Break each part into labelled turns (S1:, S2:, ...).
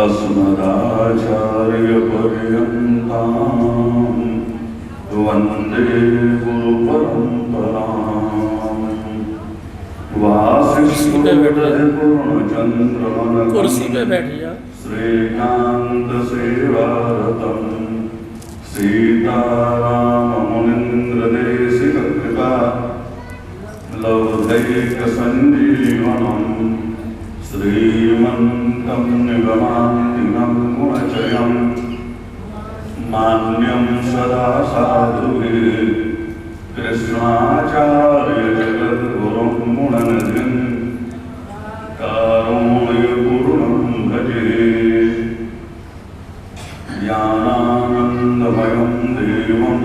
S1: अस्मदाचार्यपर्यन्तां वन्दे गुरुपरम्पराम्। वासिष्ठपूर्णचन्द्रमनघं श्रीकान्तसेवारतं सीताराममुनीन्द्रदेशिककृपा लौकैकसञ्जीवनम् श्रीमन्तं निगमान्तिनं गुणचयं मान्यं सदा साधुभिः कृष्णाचार्यजगद्गुरुं गुणनिधिं कारुण्यपूर्णं भजे। ज्ञानानन्दमयं देवं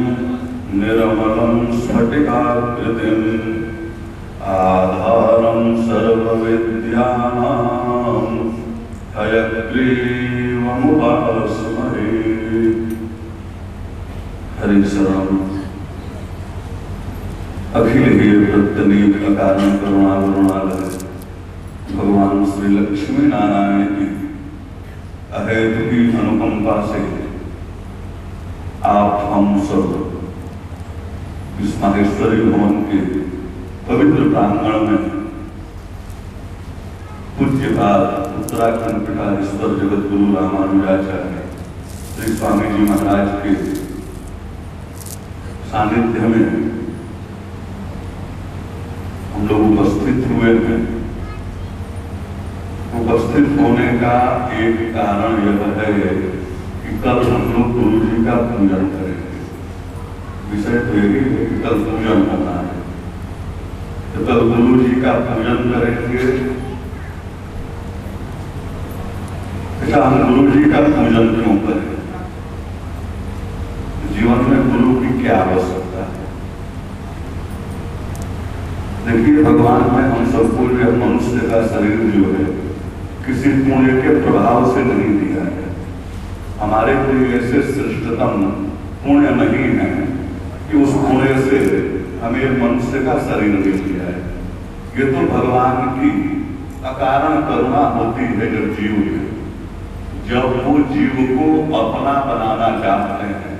S1: निर्मलं स्फटिकाकृतिम् आधारं सर्वविद्यानां हयग्रीवमुपास्महे। हरिशरणं अखिल हे प्रत्यनीक कारण करुणावरुणालय भगवान श्री लक्ष्मी नारायण की अहेतु की अनुकंपा से आप हम सब इस माहेश्वरी भवन के पवित्र प्रांगण में पूज्यपाद उत्तराखंड पीठाधीश्वर जगत गुरु रामानुजाचार्य श्री स्वामी जी महाराज के सानिध्य में हम लोग उपस्थित हुए हैं। उपस्थित होने का एक कारण यह है कि कल हम लोग गुरु जी का पूजन करेंगे। विषय तो यही है कि कल पूजन होना है, तो कल गुरु जी का पूजन करेंगे। अच्छा, हम गुरु जी का पूजन क्यों करें? जीवन में गुरु की क्या आवश्यकता है? देखिए, भगवान ने हम सबको यह मनुष्य का शरीर जो है किसी पुण्य के प्रभाव से नहीं दिया है। हमारे कोई ऐसे श्रेष्ठतम पुण्य नहीं है कि उस पुण्य से हमें मनुष्य का शरीर मिल गया है। ये तो भगवान की अकारण करुणा होती है। जब वो जीव को अपना बनाना चाहते हैं,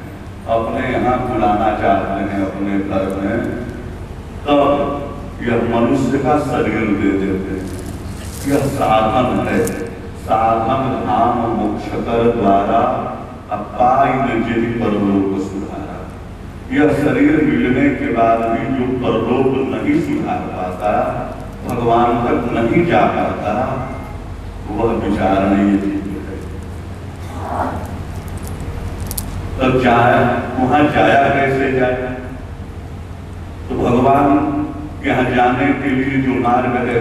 S1: अपने यहाँ बुलाना चाहते हैं अपने घर में, तब यह मनुष्य का शरीर दे देते हैं। यह साधन है, साधन धाम मोक्षकर द्वारा अपाइन जिहि परलोक सुधारा। यह शरीर मिलने के बाद भी जो परलोक नहीं सुधार पाता, भगवान तक नहीं जा पाता, वह विचारणीय जीव है। तब जाए वहां जाया कैसे जाए? तो भगवान यहाँ जाने के लिए जो मार्ग है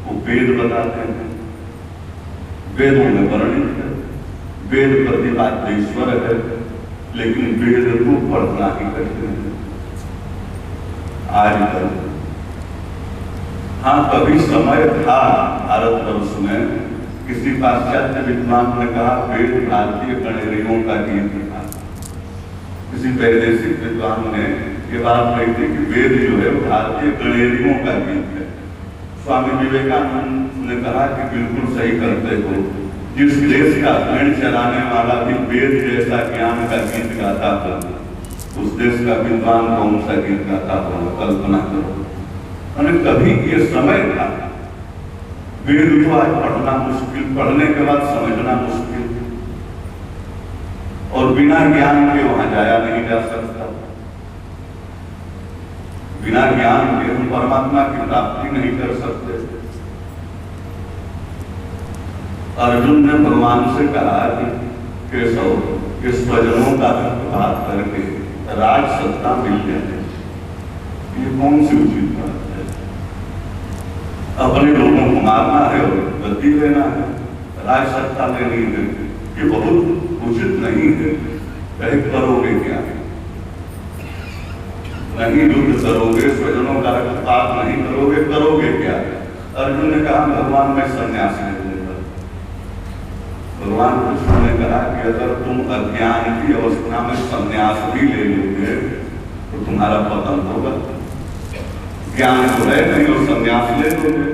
S1: वो वेद बताते हैं। वेदों में वर्णित है, वेद प्रतिपाद्य ईश्वर है, लेकिन वेद को पढ़ना ही कठिन है आजकल। हाँ, कभी समय था भारतवर्ष में, किसी पाश्चात्य विद्वान ने कहा वेद भारतीय गणेरियों का गीत था। किसी वैदेशिक विद्वान ने ये बात कही थी कि वेद जो है भारतीय गणेरियों का गीत है। स्वामी विवेकानंद ने कहा कि बिल्कुल सही करते हो। जिस देश का पेड़ चलाने वाला भी वेद जैसा ज्ञान का गीत गाता था, उस देश का विद्वान कौन सा गीत गाता होगा? कल्पना करो। कभी ये समय था, वेद को आज पढ़ना मुश्किल, पढ़ने के बाद समझना मुश्किल, और बिना ज्ञान के वहां जाया नहीं जा सकता। बिना ज्ञान के हम परमात्मा की प्राप्ति नहीं कर सकते। अर्जुन ने भगवान से कहा कि केशव, इस स्वजनों का बात करके राज सत्ता मिल जाए, ये कौन सी उचित बात है? अपने लोगों को मारना है और गद्दी लेना है, राज सत्ता लेनी है, ये बहुत उचित नहीं है। कहे करोगे क्या? नहीं युद्ध करोगे, स्वजनों का रक्तपात नहीं करोगे, करोगे क्या? अर्जुन ने कहा भगवान मैं संन्यास ले लूंगा। भगवान कृष्ण ने कहा कि अगर तुम अज्ञान की अवस्था में संन्यास भी ले लोगे तो तुम्हारा पतन होगा। ज्ञान तो है नहीं और संन्यास ले लोगे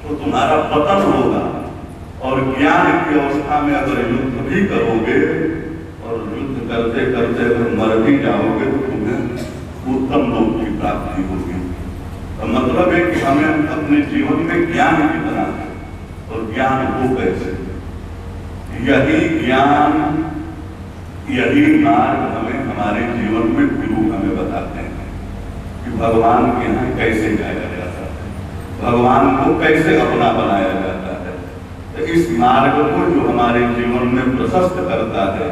S1: तो तुम्हारा पतन होगा। और ज्ञान की अवस्था में अगर युद्ध भी करोगे और युद्ध करते करते अगर मर भी जाओगे तो तुम्हें उत्तम लोक की प्राप्ति होगी। तो मतलब है कि हमें अपने जीवन में ज्ञान कितना है और ज्ञान हो कैसे, यही ज्ञान यही मार्ग हमें हमारे जीवन में गुरु हमें बताते हैं कि भगवान के यहाँ कैसे जाया जाता है, भगवान को कैसे अपना बनाया जाता है। तो इस मार्ग को जो हमारे जीवन में प्रशस्त करता है,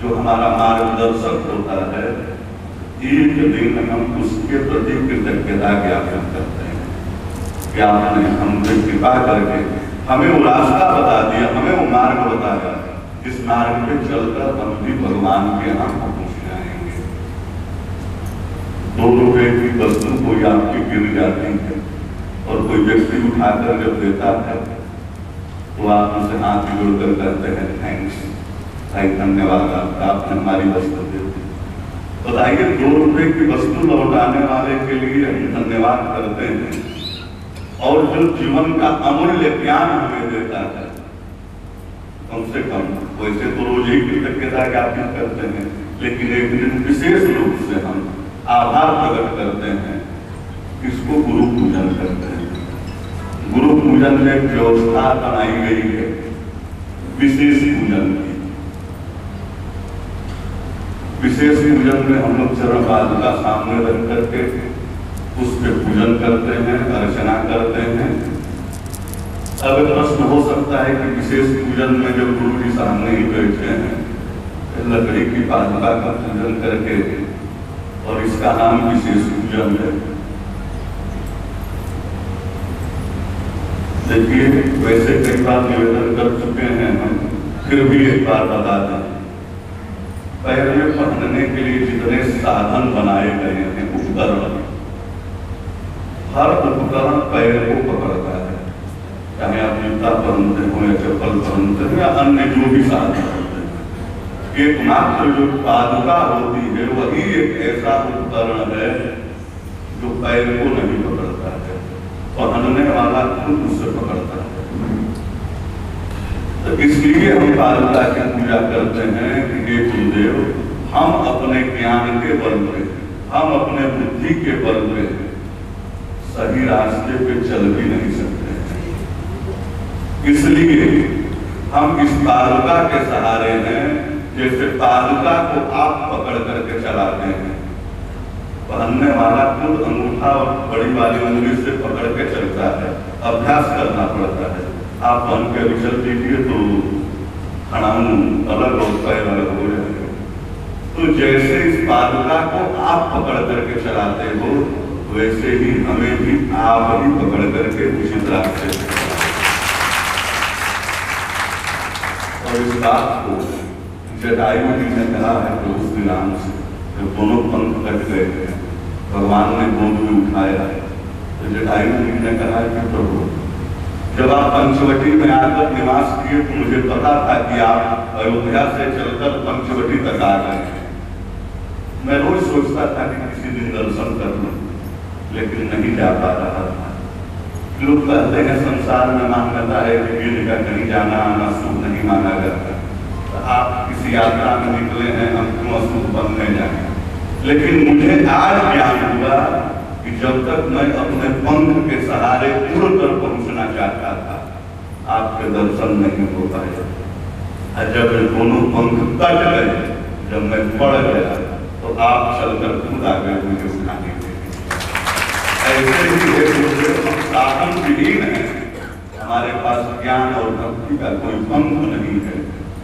S1: जो हमारा मार्गदर्शक होता है, एक दिन हम उसके प्रति कृतज्ञता ज्ञापन करते हैं कि आपने हम पे कृपा करके हमें वो रास्ता बता दिया, हमें वो मार्ग बताया, इस मार्ग पे चलकर हम भी भगवान के यहाँ पहुंच जाएंगे। 2 रुपए की वस्तु कोई आपकी गिर जाती है और कोई व्यक्ति उठाकर जब देता है तो आप उनसे हाथ जोड़कर कहते हैं थैंक्स भाई, धन्यवाद आपने हमारी वस्तु दे दी। बताइए 2 रुपए की वस्तु लौटाने वाले के लिए हम धन्यवाद करते हैं और जो जीवन का अमूल्य ज्ञान हमें देता है, कम से कम वैसे तो रोज ही कृतज्ञता ज्ञापित करते हैं, लेकिन एक दिन विशेष रूप से हम आभार प्रकट करते हैं, इसको गुरु पूजन करते हैं। गुरु पूजन में व्यवस्था बनाई गई है विशेष पूजन की। विशेष पूजन में हम लोग चरण पादुका सामने रख करके उस पर पूजन करते हैं, अर्चना करते हैं। अब प्रश्न हो सकता है कि विशेष पूजन में जब गुरु जी सामने ही बैठे हैं, लकड़ी की पादुका का पूजन करके और इसका नाम विशेष पूजन है। देखिए वैसे कई बार निवेदन कर चुके हैं हम, फिर भी एक बार बता दें, पैर में पहनने के लिए जितने साधन बनाए गए हैं, उपकरण, हर उपकरण पैर को पकड़ता है, चाहे आप जूता पहनते हो या चप्पल पहनते हो या अन्य जो भी साधन होते हैं। एकमात्र जो पादुका होती है वही एक ऐसा उपकरण है जो पैर को नहीं पकड़ता है, पहनने वाला खुद उससे पकड़ता है। तो इसलिए हम पादुका की पूजा करते हैं कि हे गुरुदेव, हम अपने ज्ञान के बल पे, हम अपने बुद्धि के बल पे सही रास्ते पे चल भी नहीं सकते हैं, इसलिए हम इस पादुका के सहारे हैं। जैसे पादुका को आप पकड़ करके चलाते हैं, पहनने वाला खुद अंगूठा और बड़ी वाली उंगली से पकड़ के चलता है, अभ्यास करना पड़ता है। आप बन के विचल दीजिए तो खड़ाऊ अलग और पैर अलग हो जाएगा। तो जैसे इस पादुका को आप पकड़ करके चलाते हो, वैसे ही हमें भी आप ही पकड़ करके उचित रास्ते। और इस बात को जटायु जी ने कहा है तो उस विराम से जब दोनों पंख कट गए हैं, भगवान ने गोद में उठाया है, तो जटायु जी ने कहा कि प्रभु, जब आप पंचवटी में आकर निवास किए तो मुझे पता था कि आप अयोध्या से चलकर पंचवटी तक आ गए हैं। मैं रोज सोचता था कि किसी दिन दर्शन कर लूं, लेकिन नहीं जा पा रहा था। लोग कहते हैं संसार में मान्यता है कि गिर का कहीं जाना आना शुभ नहीं माना जाता। तो आप किसी यात्रा में निकले हैं, हम क्यों अशुभ बनने जाए। लेकिन मुझे आज ज्ञान हुआ कि जब तक मैं अपने पंख के सहारे उड़ कर पहुंचना चाहता था, आपके दर्शन नहीं हो पाए। और जब दोनों पंख कट गए, जब मैं पड़ गया, तो आप चलकर खुद आ गए मुझे उठाने के लिए। ऐसे ही साधन विहीन है, हमारे पास ज्ञान और भक्ति का कोई पंख नहीं है,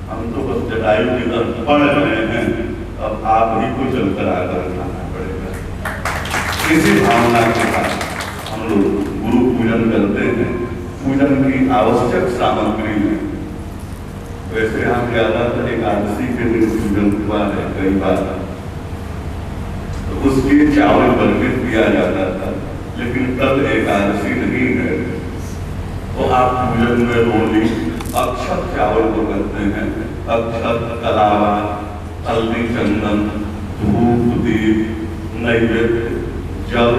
S1: हम तो बस जटायु की तरफ पड़ रहे हैं। अब आप ही को चलकर आकर उठाना पड़ेगा। इसी भावना के साथ हम लोग गुरु पूजन करते हैं। पूजन की आवश्यक सामग्री है, वैसे हम ज्यादातर एकादशी के दिन पूजन हुआ है कई बार, तो उसके चावल वर्जित किया जाता था, लेकिन कल एकादशी नहीं है तो आप पूजन में रोली अक्षत चावल को करते हैं। अक्षत, कलावा, हल्दी, चंदन, धूप, दीप, नैवेद्य, जल,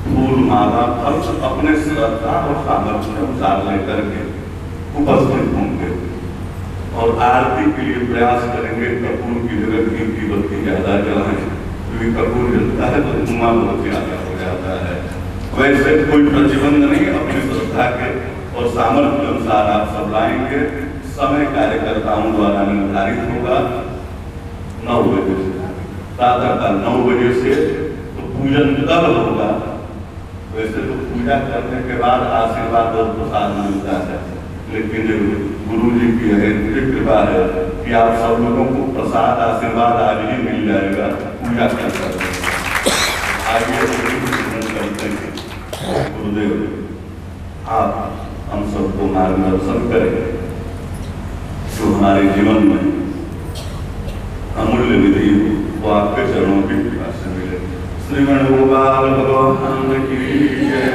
S1: फूल, माला, फल अपने श्रद्धा और सामर्थ्य अनुसार लेकर के उपस्थित होंगे और आरती के लिए प्रयास करेंगे। कपूर की जगह घी की बत्ती ज्यादा जलाएं, क्योंकि कपूर जलता है तो धुआं बहुत ज्यादा हो जाता है। वैसे कोई प्रतिबंध नहीं, अपनी श्रद्धा के और सामर्थ्य अनुसार आप सब लाएंगे। समय कार्यकर्ताओं द्वारा निर्धारित होगा 9 बजे से, प्रातःकाल 9 बजे से। तो पूजन कब होगा? वैसे तो पूजा करने के बाद आशीर्वाद और प्रसाद मिलता है, लेकिन गुरु जी की है कृपा है कि आप सब लोगों को प्रसाद आशीर्वाद आज ही मिल जाएगा पूजा कर सकते। आगे करते हैं गुरुदेव, आप हम सबको मार्गदर्शन करें जो हमारे जीवन में अमूल्य निधि वो आपके चरणों की कृपा से मिले। श्रीमण गोपाल भगवान की जय।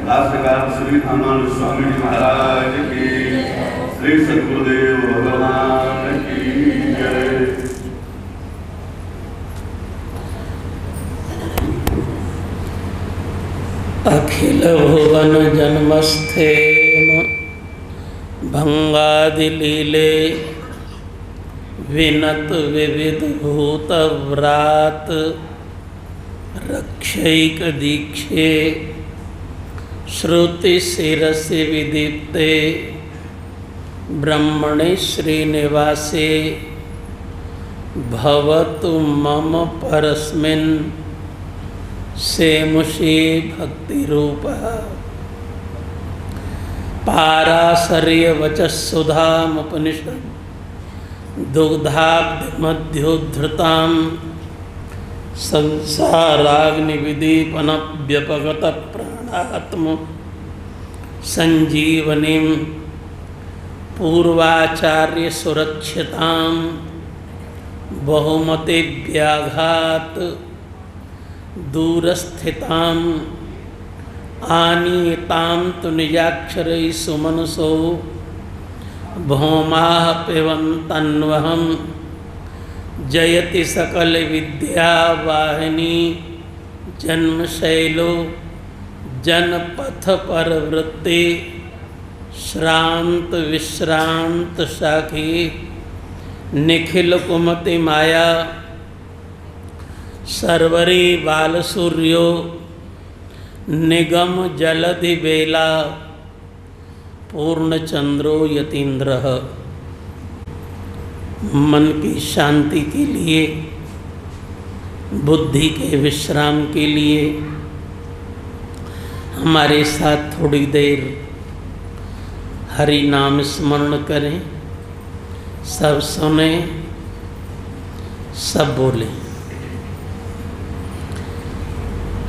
S1: दासगार श्री रामानुज स्वामी महाराज की, श्री सद्गुरुदेव भगवान की जय।
S2: अखिल भुवन जन्मस्थेम भंगादिलीले विनत विविध भूतव्रात रक्षैक दीक्षे श्रुति शिरसि विदीप्ते ब्रह्मणे श्रीनिवासे भवतु मम परस्मिन् सेमुषी भक्ति रूपः। पाराशर्य वचस्सुधामुपनिषद् दुग्धाब्धिमध्योद्धृतां संसाराग्निविदीपनव्यपगतप्राणात्म संजीवनीं पूर्वाचार्य सुरक्षितां बहुमतिव्याघात दूरस्थितां आनीतां तु निजाक्षरै सुमनसो भौमाः पिबन्तन्वहं जयति सकल विद्यावाहिनी जन्मशैलो जनपथ परवृत्ति श्रांत विश्रांत शाखी निखिल कुमति माया सर्वरी बालसूर्यो निगम जलधि बेला पूर्णचंद्रो यतीन्द्रः। मन की शांति के लिए, बुद्धि के विश्राम के लिए हमारे साथ थोड़ी देर हरि नाम स्मरण करें। सब सुने, सब बोले।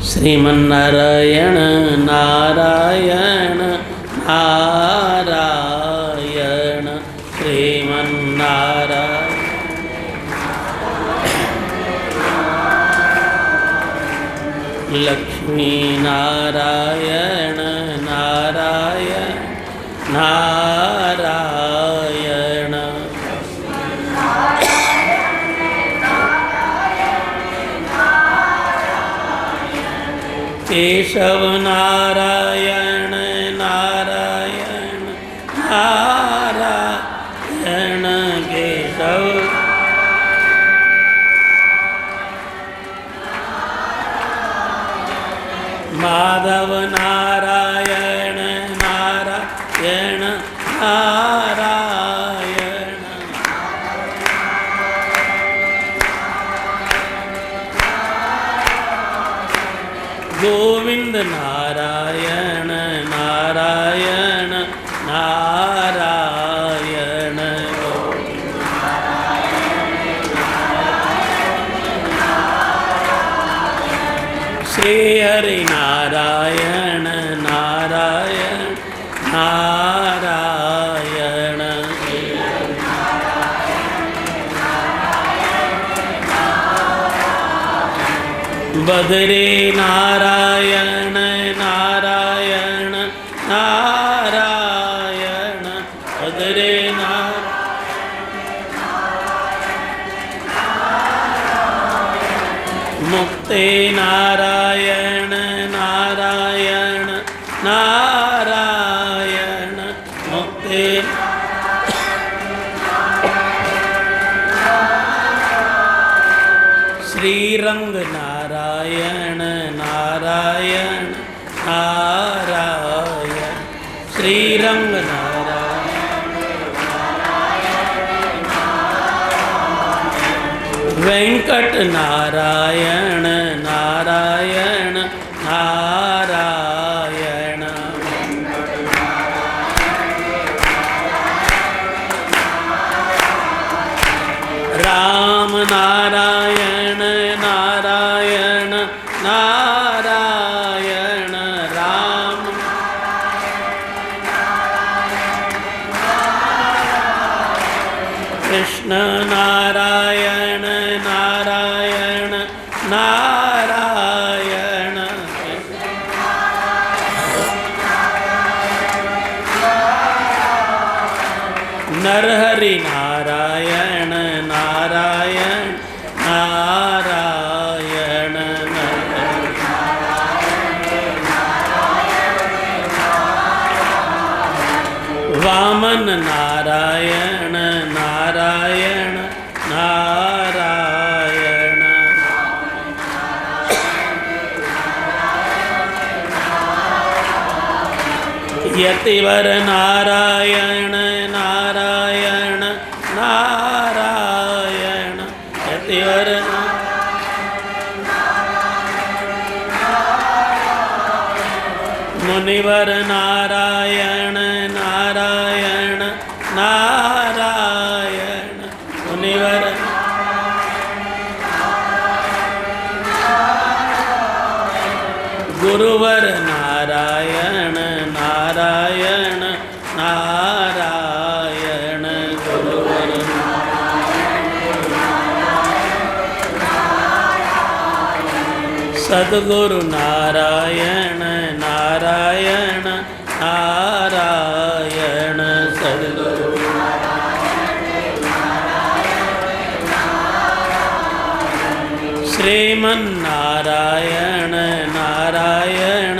S2: श्रीमन्नारायण नारायण नारायण श्रीमन्नारायण। लक्ष्मी नारायण नारायण नारायण। केशव नारायण नारायण नारायण केशव। माधव नारायण नारायण नारायण। गोविंद नारायण नारायण नारायण। श्री हरि नारायण नारायण नारायण। बद्री नारायण नारायण नारायण। बद्री मुक्ति नारायण नारायण नारायण मुक्ति। श्रीरंग नारायण नारायण नारायण श्रीरंग नारायण वेंकट नारायण नारायण नारायण राम नारायण नारायण नारायण राम कृष्ण नारायण नारायण नारायण नरहरि नारायण नारायण नारायण वामन नारायण नारायण नारायण यतिवर नारायण नारायण नारायण यतिवर मुनिवर नारायण नारायण नारायण मुनिवर गुरुवर नारायण नारायण नारायण गुरुवर सद्गुरु नारायण नारायण नारायण सद्गुरु श्रीमन नारायण नारायण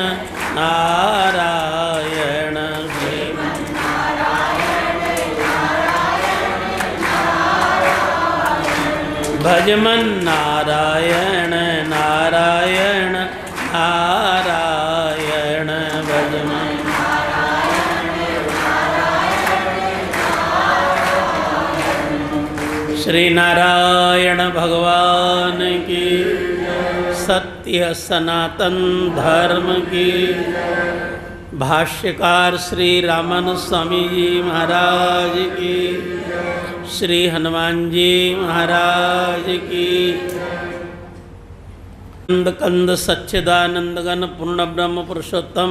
S2: नारायण भजमन नारायण नारायण नारायण भजमन श्री नारायण भगवान की सत्य सनातन धर्म की भाष्यकार श्री रामन स्वामी जी महाराज की श्री हनुमान जी महाराज की कंद कंद सच्चिदानंद घन पूर्ण ब्रह्म पुरुषोत्तम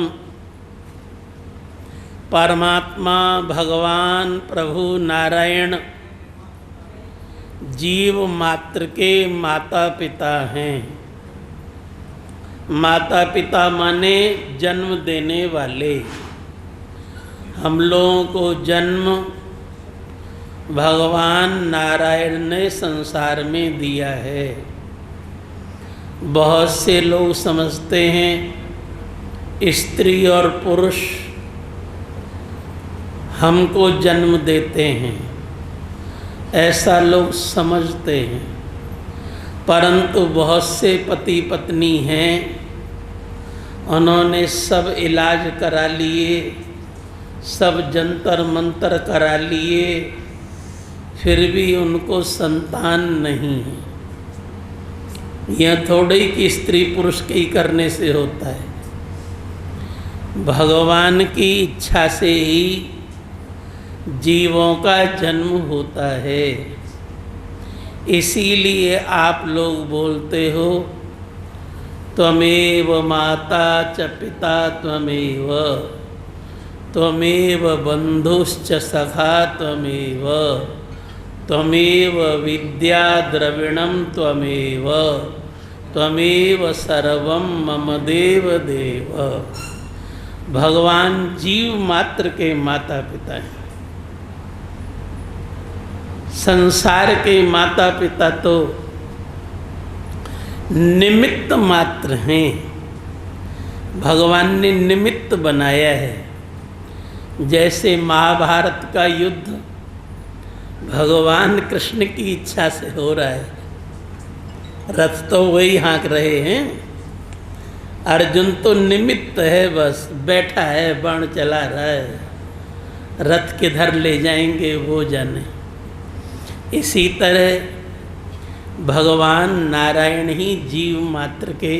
S2: परमात्मा भगवान प्रभु नारायण जीव मात्र के माता पिता हैं। माता पिता माने जन्म देने वाले। हम लोगों को जन्म भगवान नारायण ने संसार में दिया है। बहुत से लोग समझते हैं स्त्री और पुरुष हमको जन्म देते हैं, ऐसा लोग समझते हैं। परंतु बहुत से पति पत्नी हैं, उन्होंने सब इलाज करा लिए, सब जंतर मंतर करा लिए, फिर भी उनको संतान नहीं है। यह थोड़ी कि स्त्री पुरुष के ही करने से होता है, भगवान की इच्छा से ही जीवों का जन्म होता है। इसीलिए आप लोग बोलते हो त्वमेव माता च पिता त्वमेव, त्वमेव बंधुश्च सखा त्वमेव, त्वमेव विद्या द्रविणम त्वमेव, त्वमेव सर्वम मम देव देव। भगवान जीव मात्र के माता पिता हैं। संसार के माता पिता तो निमित्त मात्र हैं। भगवान ने निमित्त बनाया है। जैसे महाभारत का युद्ध भगवान कृष्ण की इच्छा से हो रहा है, रथ तो वही हाँक रहे हैं, अर्जुन तो निमित्त है, बस बैठा है, बाण चला रहा है, रथ किधर ले जाएंगे वो जाने। इसी तरह भगवान नारायण ही जीव मात्र के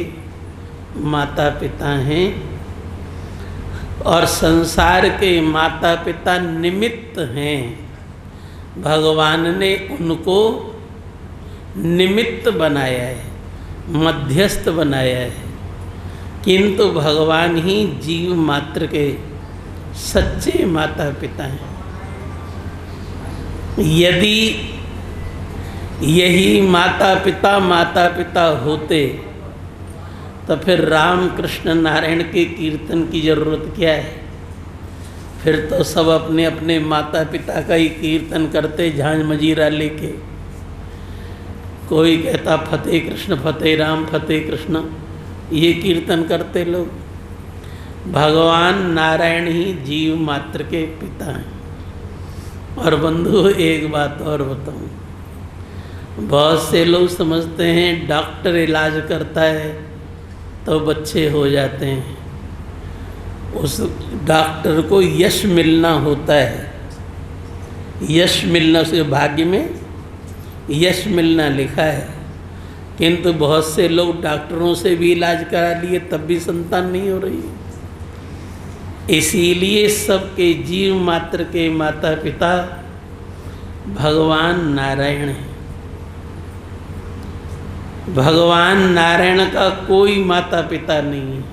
S2: माता पिता हैं और संसार के माता पिता निमित्त हैं। भगवान ने उनको निमित्त बनाया है, मध्यस्थ बनाया है, किंतु भगवान ही जीव मात्र के सच्चे माता पिता हैं। यदि यही माता पिता होते तो फिर राम कृष्ण नारायण के कीर्तन की जरूरत क्या है? फिर तो सब अपने अपने माता पिता का ही कीर्तन करते, झांझ मजीरा लेके। कोई कहता फतेह कृष्ण फतेह राम फतेह कृष्ण, ये कीर्तन करते लोग। भगवान नारायण ही जीव मात्र के पिता हैं। और बंधु एक बात और बताऊं, बहुत से लोग समझते हैं डॉक्टर इलाज करता है तो बच्चे हो जाते हैं। उस डॉक्टर को यश मिलना होता है, यश मिलना, उसके भाग्य में यश मिलना लिखा है। किंतु बहुत से लोग डॉक्टरों से भी इलाज करा लिए तब भी संतान नहीं हो रही। इसीलिए सबके जीव मात्र के माता पिता भगवान नारायण हैं। भगवान नारायण का कोई माता पिता नहीं है,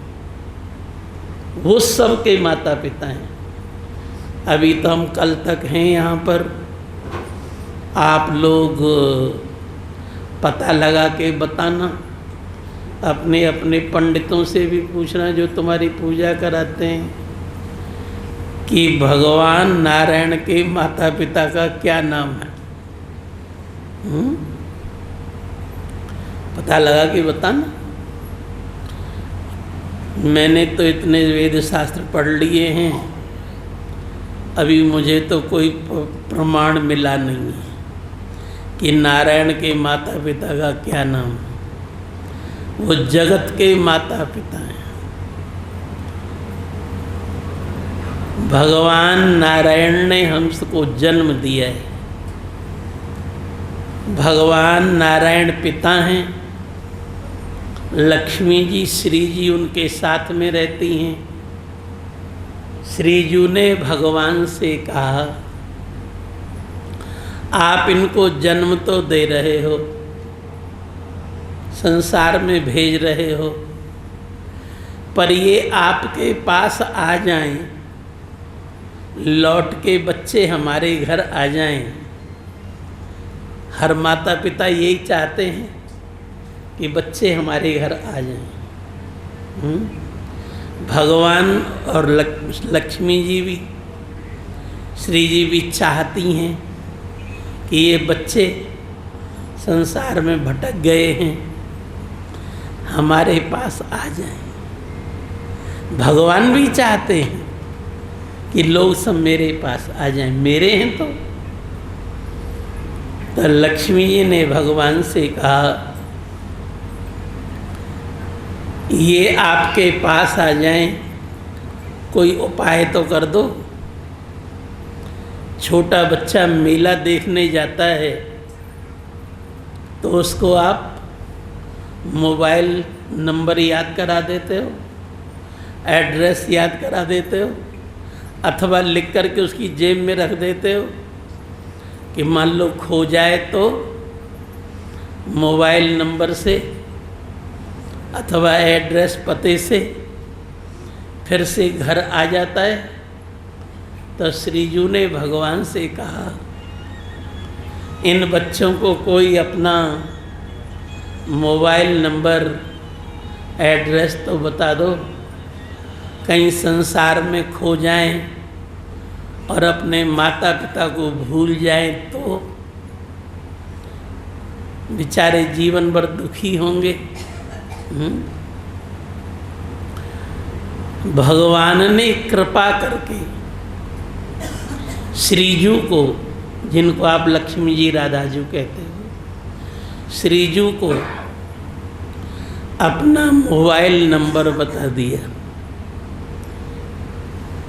S2: वो सबके माता पिता हैं। अभी तो हम कल तक हैं यहाँ पर, आप लोग पता लगा के बताना, अपने अपने पंडितों से भी पूछना जो तुम्हारी पूजा कराते हैं कि भगवान नारायण के माता पिता का क्या नाम है। पता लगा के बताना। मैंने तो इतने वेद शास्त्र पढ़ लिए हैं, अभी मुझे तो कोई प्रमाण मिला नहीं है कि नारायण के माता पिता का क्या नाम है। वो जगत के माता पिता हैं। भगवान नारायण ने हमको जन्म दिया है। भगवान नारायण पिता हैं, लक्ष्मी जी श्री जी उनके साथ में रहती हैं। श्री जी ने भगवान से कहा, आप इनको जन्म तो दे रहे हो, संसार में भेज रहे हो, पर ये आपके पास आ जाएं, लौट के बच्चे हमारे घर आ जाएं। हर माता पिता यही चाहते हैं कि बच्चे हमारे घर आ जाएं। भगवान और लक्ष्मी जी भी, श्री जी भी चाहती हैं कि ये बच्चे संसार में भटक गए हैं, हमारे पास आ जाएं। भगवान भी चाहते हैं कि लोग सब मेरे पास आ जाएं, मेरे हैं तो लक्ष्मी जी ने भगवान से कहा, ये आपके पास आ जाएं, कोई उपाय तो कर दो। छोटा बच्चा मेला देखने जाता है तो उसको आप मोबाइल नंबर याद करा देते हो, एड्रेस याद करा देते हो, अथवा लिख कर के उसकी जेब में रख देते हो कि मान लो खो जाए तो मोबाइल नंबर से अथवा एड्रेस पते से फिर से घर आ जाता है। तो श्रीजू ने भगवान से कहा, इन बच्चों को कोई अपना मोबाइल नंबर एड्रेस तो बता दो, कहीं संसार में खो जाएं और अपने माता पिता को भूल जाएं तो बेचारे जीवन भर दुखी होंगे। भगवान ने कृपा करके श्रीजू को, जिनको आप लक्ष्मी जी राधा जी कहते हो, श्रीजू को अपना मोबाइल नंबर बता दिया।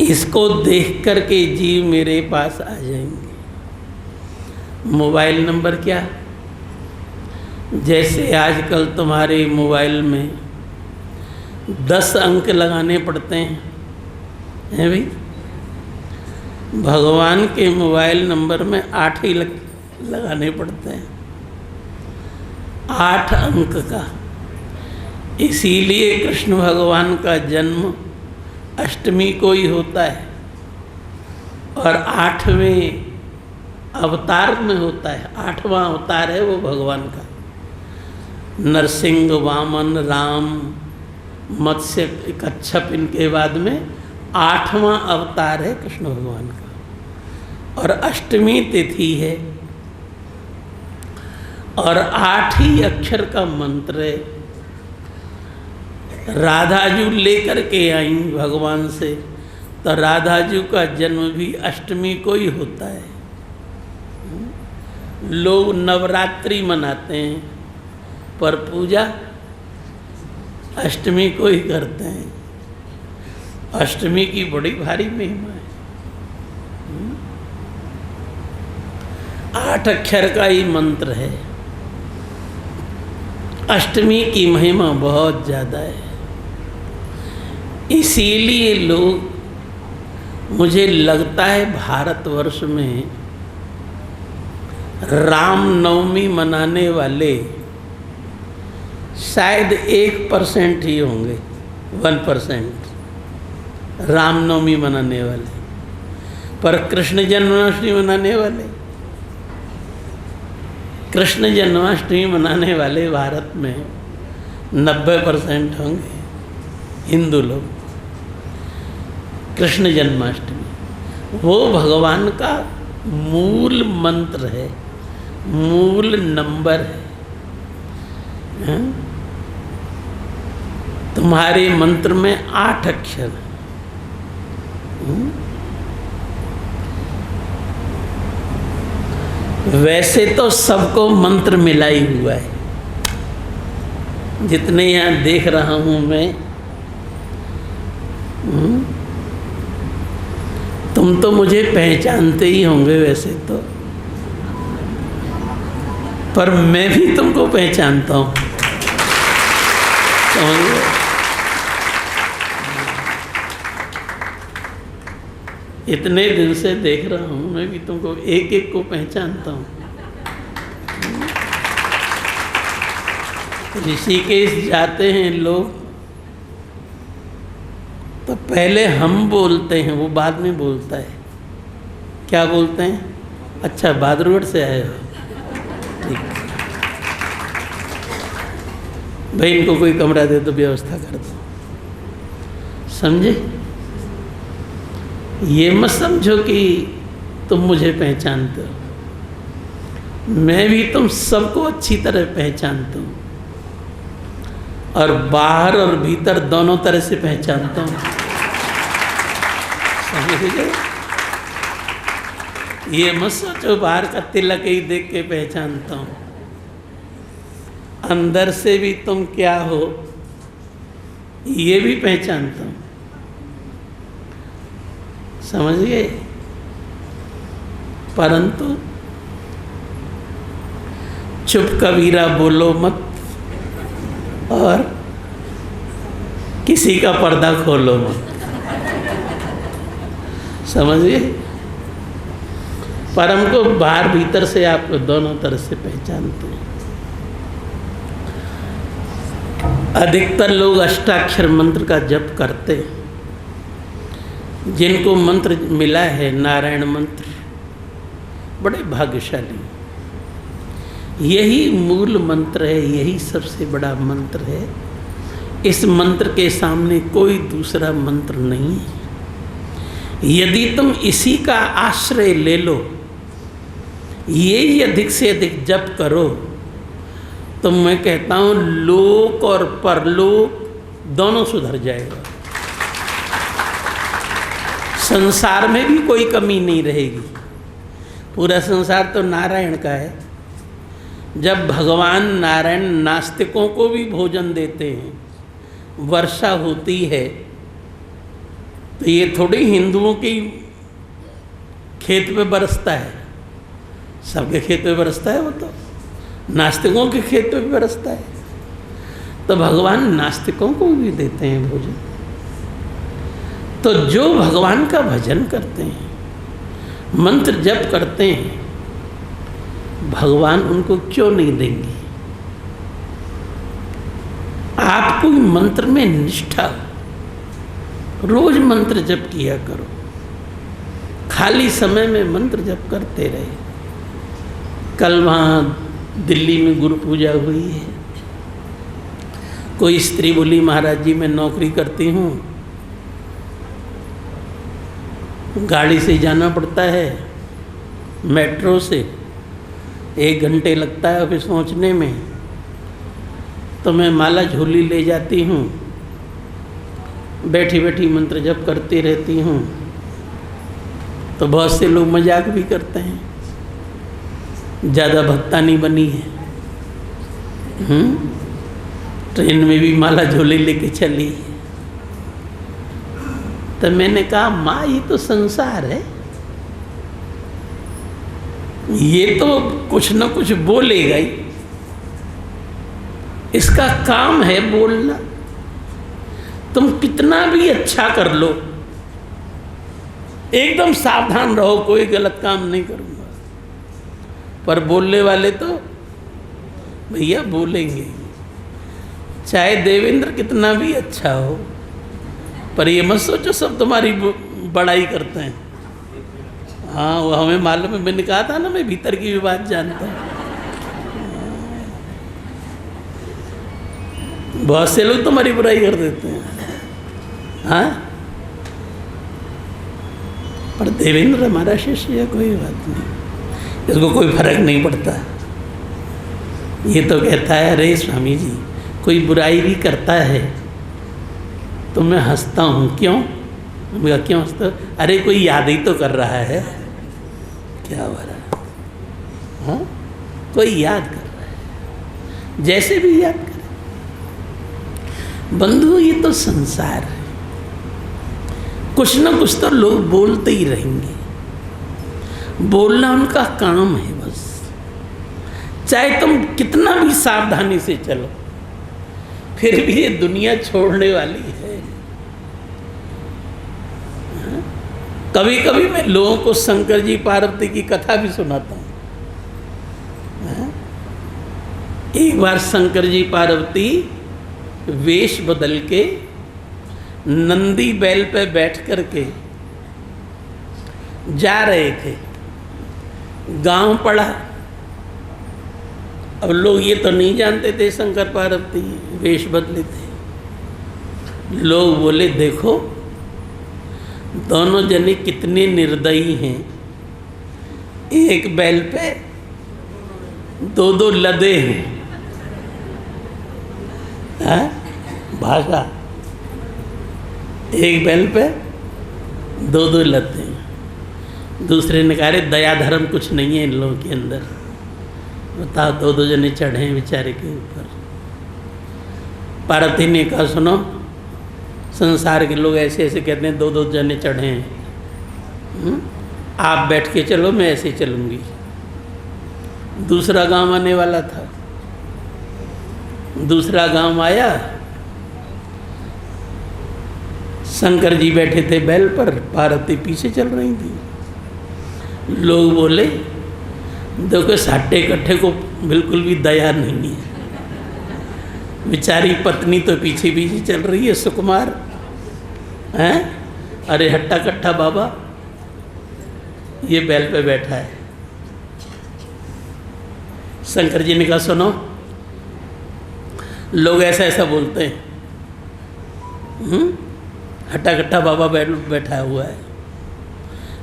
S2: इसको देख कर के जीव मेरे पास आ जाएंगे। मोबाइल नंबर क्या? जैसे आजकल तुम्हारे मोबाइल में 10 अंक लगाने पड़ते हैं भाई, भगवान के मोबाइल नंबर में 8 ही लगाने पड़ते हैं, 8 अंक का। इसीलिए कृष्ण भगवान का जन्म अष्टमी को ही होता है और 8वें अवतार में होता है। 8वां अवतार है वो भगवान का। नरसिंह, वामन, राम, मत्स्य, कच्छप, इनके बाद में 8वां अवतार है कृष्ण भगवान का। और अष्टमी तिथि है और 8 ही अक्षर का मंत्र है। राधाजू लेकर के आई भगवान से, तो राधाजू का जन्म भी अष्टमी को ही होता है। लोग नवरात्रि मनाते हैं पर पूजा अष्टमी को ही करते हैं। अष्टमी की बड़ी भारी महिमा है। 8 अक्षर का ही मंत्र है। अष्टमी की महिमा बहुत ज़्यादा है। इसीलिए लोग, मुझे लगता है भारतवर्ष में रामनवमी मनाने वाले शायद 1% ही होंगे, 1% रामनवमी मनाने वाले। पर कृष्ण जन्माष्टमी मनाने वाले, कृष्ण जन्माष्टमी मनाने वाले भारत में 90% होंगे हिंदू लोग। कृष्ण जन्माष्टमी वो भगवान का मूल मंत्र है, मूल नंबर है। तुम्हारे मंत्र में 8 अक्षर हैं। वैसे तो सबको मंत्र मिला ही हुआ है। जितने यहाँ देख रहा हूँ मैं, तुम तो मुझे पहचानते ही होंगे वैसे तो, पर मैं भी तुमको पहचानता हूँ। इतने दिन से देख रहा हूँ, मैं भी तुमको एक एक को पहचानता हूँ। ऋषिकेश जाते हैं लोग तो पहले हम बोलते हैं, वो बाद में बोलता है। क्या बोलते हैं? अच्छा, बहादुरगढ़ से आए हो, ठीक। भाई इनको कोई कमरा दे दो, व्यवस्था कर दो। समझे? ये मत समझो कि तुम मुझे पहचानते हो, मैं भी तुम सबको अच्छी तरह पहचानता हूँ और बाहर और भीतर दोनों तरह से पहचानता हूँ। समझे? ये मत सोचो बाहर का तिलक ही देख के पहचानता हूँ, अंदर से भी तुम क्या हो ये भी पहचानता हूँ। समझ गए? परंतु चुप कबीरा बोलो मत और किसी का पर्दा खोलो मत। समझिए? पर हमको बाहर भीतर से आप दोनों तरह से पहचानते हैं। अधिकतर लोग अष्टाक्षर मंत्र का जप करते हैं। जिनको मंत्र मिला है नारायण मंत्र, बड़े भाग्यशाली। यही मूल मंत्र है, यही सबसे बड़ा मंत्र है। इस मंत्र के सामने कोई दूसरा मंत्र नहीं है। यदि तुम इसी का आश्रय ले लो, ये अधिक से अधिक जप करो, तो मैं कहता हूँ लोक और परलोक दोनों सुधर जाएगा। संसार में भी कोई कमी नहीं रहेगी। पूरा संसार तो नारायण का है, जब भगवान नारायण नास्तिकों को भी भोजन देते हैं, वर्षा होती है, तो ये थोड़ी हिंदुओं की खेत पे बरसता है, सबके खेत पे बरसता है, वो तो नास्तिकों के खेत पे भी बरसता है। तो भगवान नास्तिकों को भी देते हैं भोजन। तो जो भगवान का भजन करते हैं, मंत्र जप करते हैं, भगवान उनको क्यों नहीं देंगे? आप कोई मंत्र में निष्ठा, रोज मंत्र जप किया करो, खाली समय में मंत्र जप करते रहे। कल वहाँ दिल्ली में गुरु पूजा हुई है, कोई स्त्री बोली महाराज जी मैं नौकरी करती हूँ, गाड़ी से जाना पड़ता है, मेट्रो से 1 घंटे लगता है ऑफिस पहुँचने में, तो मैं माला झोली ले जाती हूँ, बैठी बैठी मंत्र जप करती रहती हूँ। तो बहुत से लोग मजाक भी करते हैं, ज़्यादा भक्तानी बनी है, ट्रेन में भी माला झोली लेके चली। तो मैंने कहा माँ ये तो संसार है, ये तो कुछ न कुछ बोलेगा ही, इसका काम है बोलना। तुम कितना भी अच्छा कर लो, एकदम सावधान रहो कोई गलत काम नहीं करूँगा, पर बोलने वाले तो भैया बोलेंगे। चाहे देवेंद्र कितना भी अच्छा हो, पर ये मत सोचो सब तुम्हारी बड़ाई करते हैं। हाँ वो हमें मालूम है, मैंने कहा था ना मैं भीतर की भी बात जानता हूँ। बहुत से लोग तुम्हारी बुराई कर देते हैं, हाँ, पर देवेंद्र हमारा शिष्य है, कोई बात नहीं, इसको कोई फर्क नहीं पड़ता। ये तो कहता है अरे स्वामी जी कोई बुराई भी करता है तो मैं हंसता हूँ, क्यों? मैं कहा क्यों हंसता? अरे कोई याद ही तो कर रहा है, क्या हो रहा है, हाँ कोई याद कर रहा है, जैसे भी याद करे। बंधु ये तो संसार है, कुछ ना कुछ तो लोग बोलते ही रहेंगे, बोलना उनका काम है बस। चाहे तुम कितना भी सावधानी से चलो, फिर भी ये दुनिया छोड़ने वाली है। कभी कभी मैं लोगों को शंकर जी पार्वती की कथा भी सुनाता हूँ। एक बार शंकर जी पार्वती वेश बदल के नंदी बैल पे बैठ करके जा रहे थे, गांव पड़ा। अब लोग ये तो नहीं जानते थे शंकर पार्वती वेश बदले थे। लोग बोले देखो दोनों जने कितने निर्दयी हैं, एक बैल पे 2-2 लदे हैं। हाँ भाषा, एक बैल पे 2-2 लदे हैं। दूसरे ने कहा दया धर्म कुछ नहीं है इन लोगों के अंदर, बताओ 2-2 जने चढ़े हैं बेचारे के ऊपर। पार्वती ने कहा सुनो, संसार के लोग ऐसे ऐसे कहते हैं 2-2 जने चढ़े हैं, आप बैठ के चलो मैं ऐसे चलूँगी। दूसरा गांव आने वाला था, दूसरा गांव आया, शंकर जी बैठे थे बैल पर, पार्वती पीछे चल रही थी। लोग बोले देखो साटे कट्ठे को बिल्कुल भी दया नहीं है, बेचारी पत्नी तो पीछे पीछे चल रही है सुकुमार हैं, अरे हट्टा कट्ठा बाबा ये बैल पे बैठा है। शंकर जी ने कहा सुनो, लोग ऐसा ऐसा बोलते हैं, हट्टा कट्ठा बाबा बैठा हुआ है,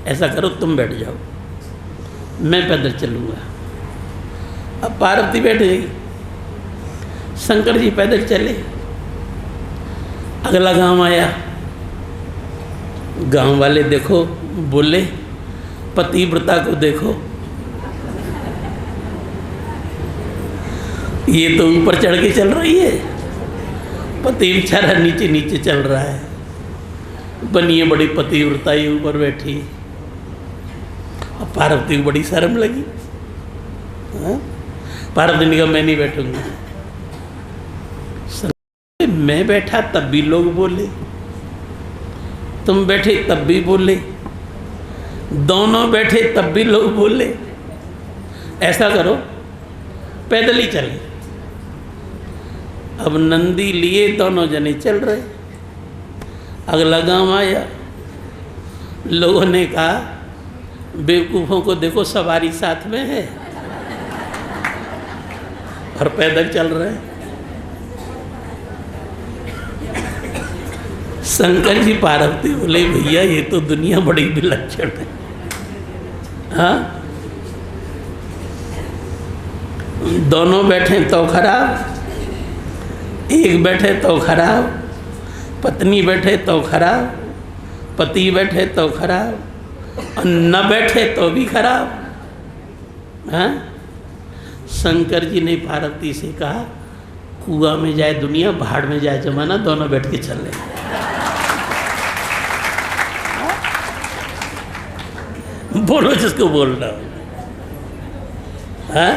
S2: ऐसा करो तुम बैठ जाओ, मैं पैदल चलूँगा। अब पार्वती बैठ गई, शंकर जी पैदल चले। अगला गांव आया, गांव वाले देखो बोले पतिव्रता को देखो, ये तो ऊपर चढ़ के चल रही है, पति बेचारा नीचे नीचे चल रहा है। बनिए बड़ी पतिव्रता ये ऊपर बैठी। अब पार्वती को बड़ी शर्म लगी। पार्वती ने कहा मैं नहीं बैठूंगी। मैं बैठा तब भी लोग बोले, तुम बैठे तब भी बोले, दोनों बैठे तब भी लोग बोले। ऐसा करो पैदल ही चले। अब नंदी लिए दोनों जने चल रहे। अगला गांव आया, लोगों ने कहा बेवकूफ़ों को देखो सवारी साथ में है और पैदल चल रहे हैं। शंकर जी पार्वती बोले भैया ये तो दुनिया बड़ी विलक्षण है। हाँ, दोनों बैठे तो खराब, एक बैठे तो खराब, पत्नी बैठे तो खराब, पति बैठे तो खराब, और न बैठे तो भी खराब। हाँ, शंकर जी ने पार्वती से कहा कुआं में जाए दुनिया, भाड़ में जाए जमाना, दोनों बैठ के चल रहे। बोलो जिसको बोल रहा हूँ। हाँ,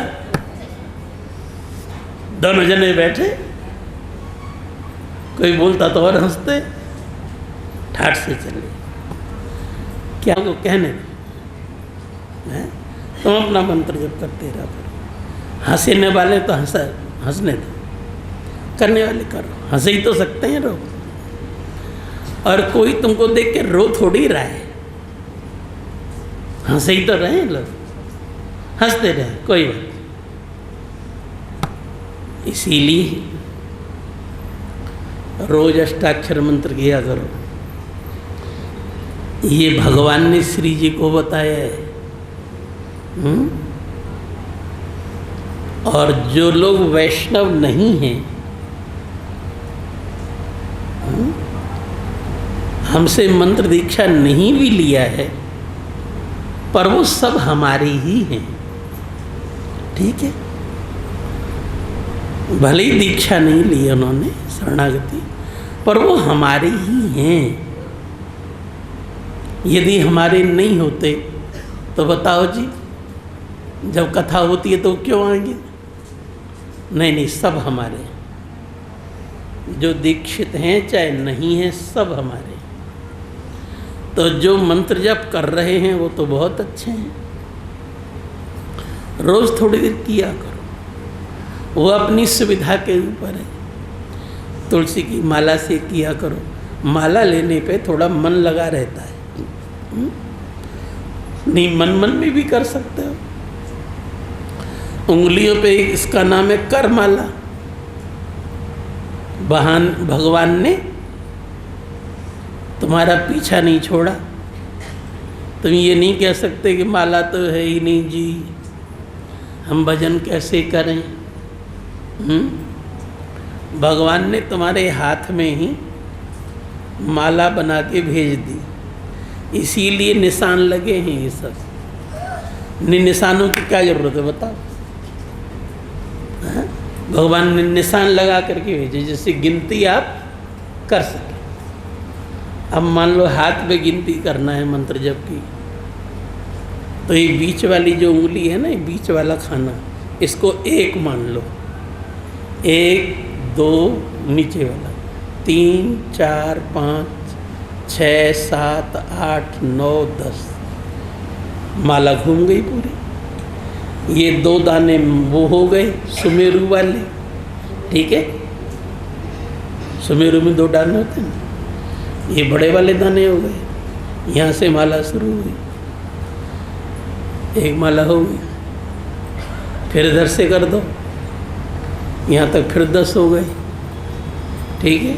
S2: दोनों जने बैठे, कोई बोलता तो और हंसते, ठाठ से चले। क्या को कहने हैं, तुम अपना मंत्र जप करते रहो। हंसने वाले तो हंसने दो, करने वाले करो। हंस ही तो सकते हैं रो, और कोई तुमको देख के रो थोड़ी रहा है। हंस ही तो रहे लोग, हंसते रहे, कोई बात। इसीलिए रोज अष्टाक्षर मंत्र किया करो। ये भगवान ने श्री जी को बताया है। और जो लोग वैष्णव नहीं हैं, हमसे मंत्र दीक्षा नहीं भी लिया है, पर वो सब हमारे ही हैं। ठीक है, भले ही दीक्षा नहीं ली उन्होंने शरणागति, पर वो हमारे ही हैं। यदि हमारे नहीं होते तो बताओ जी, जब कथा होती है तो क्यों आएंगे? नहीं नहीं, सब हमारे हैं। जो दीक्षित हैं चाहे नहीं हैं, सब हमारे। तो जो मंत्र जप कर रहे हैं वो तो बहुत अच्छे हैं। रोज थोड़ी देर किया करो, वो अपनी सुविधा के ऊपर है। तुलसी की माला से किया करो, माला लेने पे थोड़ा मन लगा रहता है। नहीं, मन मन में भी कर सकते हो। उंगलियों पे इसका नाम है कर माला। भगवान ने तुम्हारा पीछा नहीं छोड़ा। तुम ये नहीं कह सकते कि माला तो है ही नहीं जी, हम भजन कैसे करें। भगवान ने तुम्हारे हाथ में ही माला बना के भेज दी, इसीलिए निशान लगे हैं ये सब। निशानों की क्या जरूरत है बताओ? भगवान ने निशान लगा करके भेजे, जिससे गिनती आप कर सकें। अब मान लो हाथ में गिनती करना है मंत्र जप की, तो ये बीच वाली जो उंगली है ना, ये बीच वाला खाना, इसको एक मान लो। 1 2 नीचे वाला, 3 4 5 6 7 8 9 10, माला घूम गई पूरी। ये 2 दाने वो हो गए सुमेरु वाले। ठीक है, सुमेरु में 2 दाने होते हैं, ये बड़े वाले दाने हो गए। यहाँ से माला शुरू हुई, एक माला हो गई, फिर इधर से कर दो, यहाँ तक फिर 10 हो गए। ठीक है,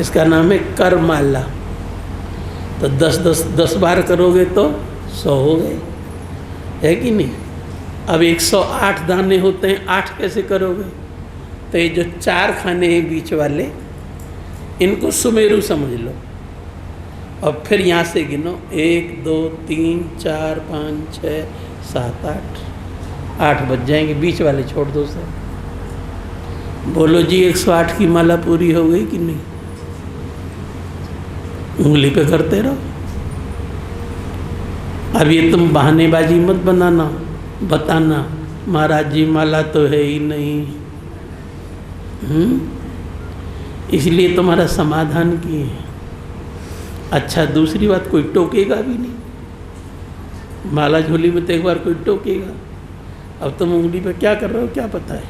S2: इसका नाम है कर माला। तो 10 बार करोगे तो 100 हो गए, है कि नहीं? अब 108 दाने होते हैं, 8 कैसे करोगे? तो ये जो 4 खाने हैं बीच वाले, इनको सुमेरु समझ लो, और फिर यहाँ से गिनो 1 2 3 4 5 6 7 8। 8 बज जाएंगे, बीच वाले छोड़ दो सर। बोलो जी 108 की माला पूरी हो गई कि नहीं? उंगली पे करते रहो। अब ये तुम बहानेबाजी मत बनाना, बताना महाराज जी माला तो है ही नहीं। इसलिए तुम्हारा समाधान किए। अच्छा दूसरी बात, कोई टोकेगा भी नहीं। माला झोली में तो एक बार कोई टोकेगा। अब तुम उंगली पे क्या कर रहे हो क्या पता है?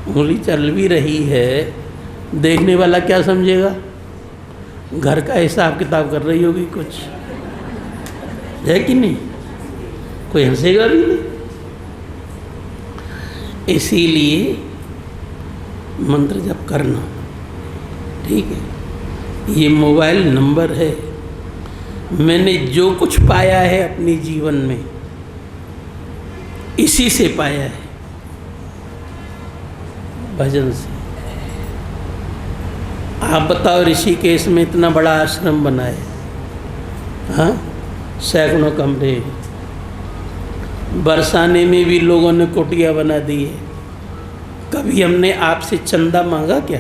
S2: उंगली चल भी रही है, देखने वाला क्या समझेगा? घर का हिसाब किताब कर रही होगी कुछ, है कि नहीं? कोई हंसेगा भी नहीं। इसीलिए मंत्र जप करना, ठीक है? ये मोबाइल नंबर है। मैंने जो कुछ पाया है अपने जीवन में इसी से पाया है, भजन से। आप बताओ ऋषिकेश में इतना बड़ा आश्रम बना है, हाँ, सैकड़ों कमरे, बरसाने में भी लोगों ने कुटिया बना दी है। कभी हमने आपसे चंदा मांगा क्या?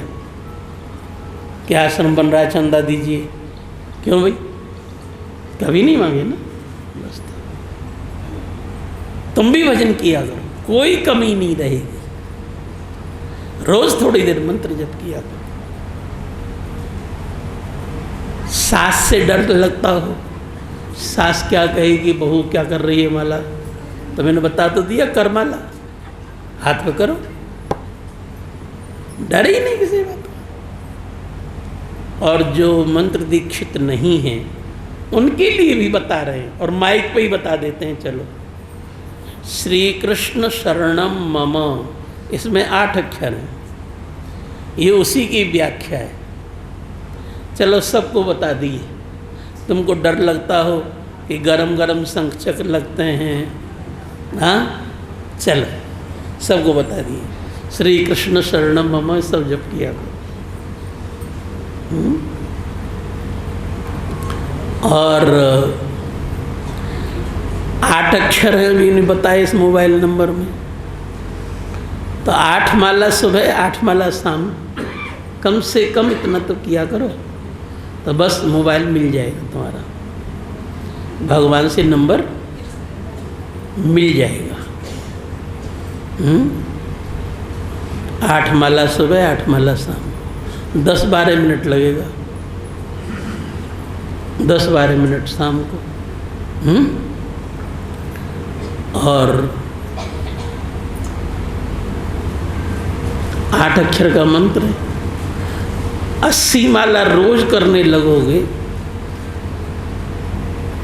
S2: क्या आश्रम बन रहा है चंदा दीजिए? क्यों भाई? कभी नहीं मांगे ना। बस तुम भी भजन किया करो, कोई कमी नहीं रहेगी। रोज थोड़ी देर मंत्र जप किया करो। सास से डर लगता हो, सास क्या कहेगी, बहू क्या कर रही है माला, तो मैंने बता तो दिया, कर माला, हाथ पे करो, डर ही नहीं किसी बात का। और जो मंत्र दीक्षित नहीं है उनके लिए भी बता रहे हैं, और माइक पे ही बता देते हैं। चलो, श्री कृष्ण शरणम मम, इसमें 8 अक्षर हैं, ये उसी की व्याख्या है। चलो सबको बता दिए। तुमको डर लगता हो कि गरम गरम शंख चक्र लगते हैं, हाँ, चलो सबको बता दिए। श्री कृष्ण शरणम मम सब जप किया करो। और 8 अक्षर है भी नहीं बताए इस मोबाइल नंबर में, तो 8 माला सुबह 8 माला शाम, कम से कम इतना तो किया करो, तो बस मोबाइल मिल जाएगा तुम्हारा, भगवान से नंबर मिल जाएगा। 8 माला सुबह 8 माला शाम, 10-12 मिनट लगेगा, 10-12 मिनट शाम को। और 8 अक्षर का मंत्र है। 80 माला रोज करने लगोगे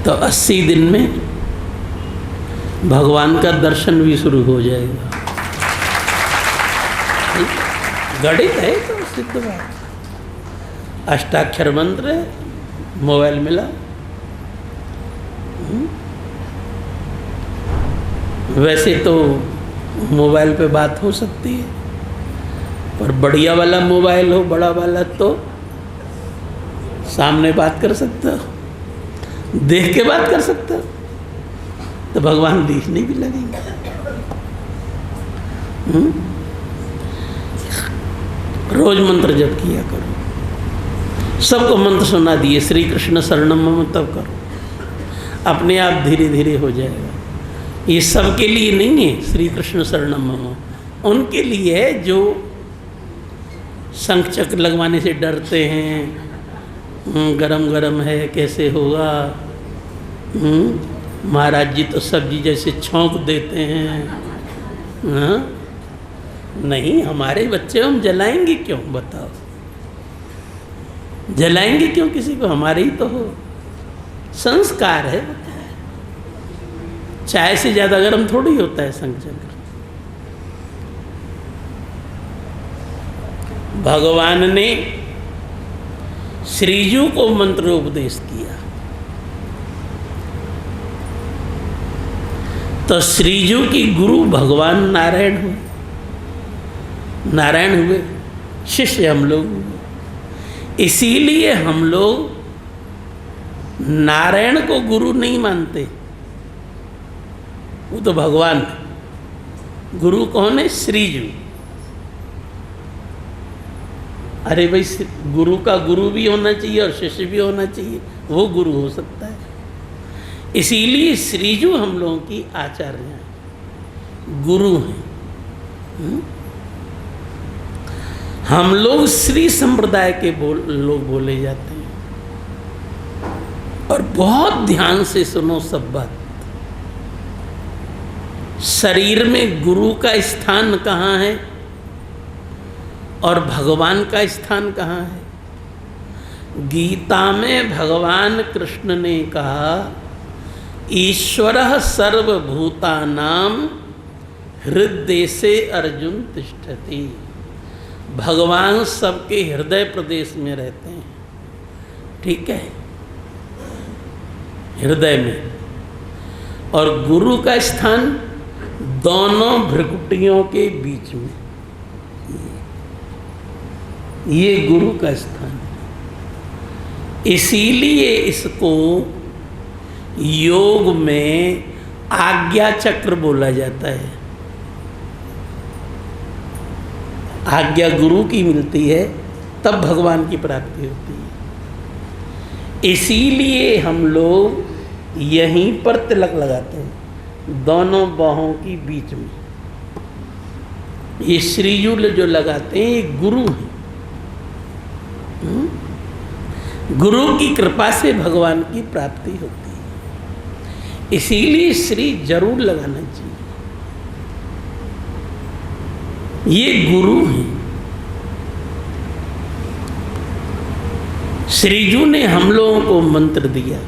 S2: तो 80 दिन में भगवान का दर्शन भी शुरू हो जाएगा। गणित है तो सिद्ध बात। अष्टाक्षर मंत्र है, मोबाइल मिला। वैसे तो मोबाइल पे बात हो सकती है, पर बढ़िया वाला मोबाइल हो, बड़ा वाला, तो सामने बात कर सकता हो, देख के बात कर सकता हो, तो भगवान दिखने भी लगेंगे। रोज मंत्र जप किया करो। सबको मंत्र सुना दिए, श्री कृष्ण शरणम मम, तब करो, अपने आप धीरे धीरे हो जाएगा। ये सबके लिए नहीं है श्री कृष्ण शरणम मम, उनके लिए है जो शंख चक्र लगवाने से डरते हैं, गरम गरम है कैसे होगा, महाराज जी तो सब्जी जैसे छौंक देते हैं। हाँ? नहीं, हमारे बच्चे हम जलाएंगे क्यों? बताओ, जलाएंगे क्यों किसी को? हमारे ही तो हो, संस्कार है। चाय से ज़्यादा गर्म थोड़ी होता है शंख चक्र। भगवान ने श्रीजू को मंत्रोपदेश किया, तो श्रीजू की गुरु भगवान नारायण हुए, नारायण हुए, शिष्य हम लोग हुए। इसीलिए हम लोग नारायण को गुरु नहीं मानते, वो तो भगवान है। गुरु कौन है? श्रीजू। अरे भाई, गुरु का गुरु भी होना चाहिए और शिष्य भी होना चाहिए, वो गुरु हो सकता है। इसीलिए श्रीजू हम लोगों की आचार्य हैं, गुरु हैं। हम लोग श्री संप्रदाय के लोग बोले जाते हैं। और बहुत ध्यान से सुनो सब बात। शरीर में गुरु का स्थान कहाँ है और भगवान का स्थान कहाँ है? गीता में भगवान कृष्ण ने कहा, ईश्वरः सर्वभूतानां हृदय से अर्जुन तिष्ठति। भगवान सबके हृदय प्रदेश में रहते हैं, ठीक है, हृदय में। और गुरु का स्थान दोनों भ्रुकुटियों के बीच में, ये गुरु का स्थान है। इसीलिए इसको योग में आज्ञा चक्र बोला जाता है। आज्ञा गुरु की मिलती है तब भगवान की प्राप्ति होती है। इसीलिए हम लोग यहीं पर तिलक लगाते हैं, दोनों बाहों की बीच में। ये श्रीयूल जो लगाते हैं ये गुरु हैं। गुरु की कृपा से भगवान की प्राप्ति होती है। इसीलिए श्री जरूर लगाना चाहिए। ये गुरु हैं। श्रीजू ने हम लोगों को मंत्र दिया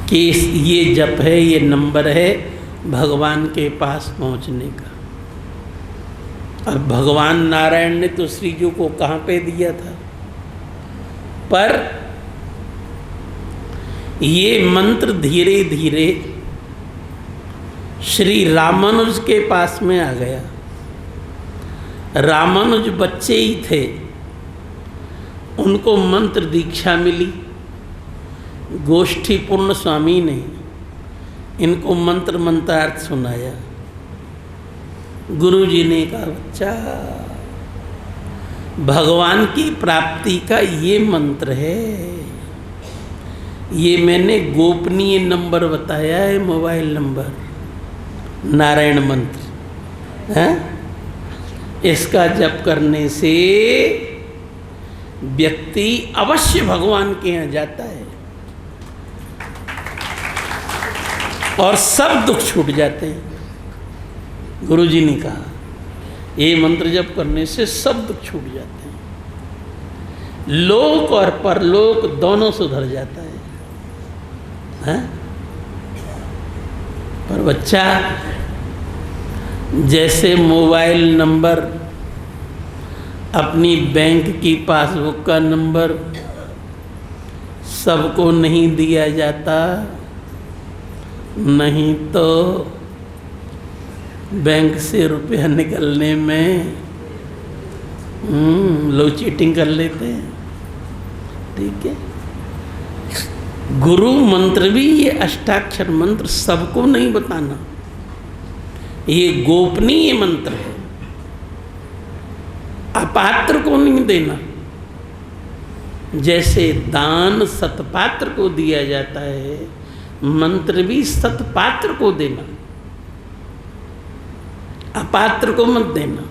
S2: कि ये जप है, ये नंबर है भगवान के पास पहुंचने का। और भगवान नारायण ने तो श्रीजू को कहाँ पे दिया था, पर ये मंत्र धीरे धीरे श्री रामानुज के पास में आ गया। रामानुज बच्चे ही थे, उनको मंत्र दीक्षा मिली। गोष्ठी पूर्ण स्वामी ने इनको मंत्र मंत्रार्थ सुनाया। गुरुजी ने कहा, बच्चा, भगवान की प्राप्ति का ये मंत्र है। ये मैंने गोपनीय नंबर बताया है, मोबाइल नंबर, नारायण मंत्र है। इसका जप करने से व्यक्ति अवश्य भगवान के यहाँ जाता है और सब दुख छूट जाते हैं। गुरुजी ने कहा, ये मंत्र जप करने से सब दुख छूट जाते हैं, लोक और परलोक दोनों सुधर जाता है, हैं? पर बच्चा, जैसे मोबाइल नंबर, अपनी बैंक की पासबुक का नंबर सबको नहीं दिया जाता, नहीं तो बैंक से रुपया निकलने में लोग चीटिंग कर लेते हैं, ठीक है। गुरु मंत्र भी, ये अष्टाक्षर मंत्र सबको नहीं बताना, ये गोपनीय मंत्र है, अपात्र को नहीं देना। जैसे दान सतपात्र को दिया जाता है, मंत्र भी सतपात्र को देना, अपात्र को मत देना।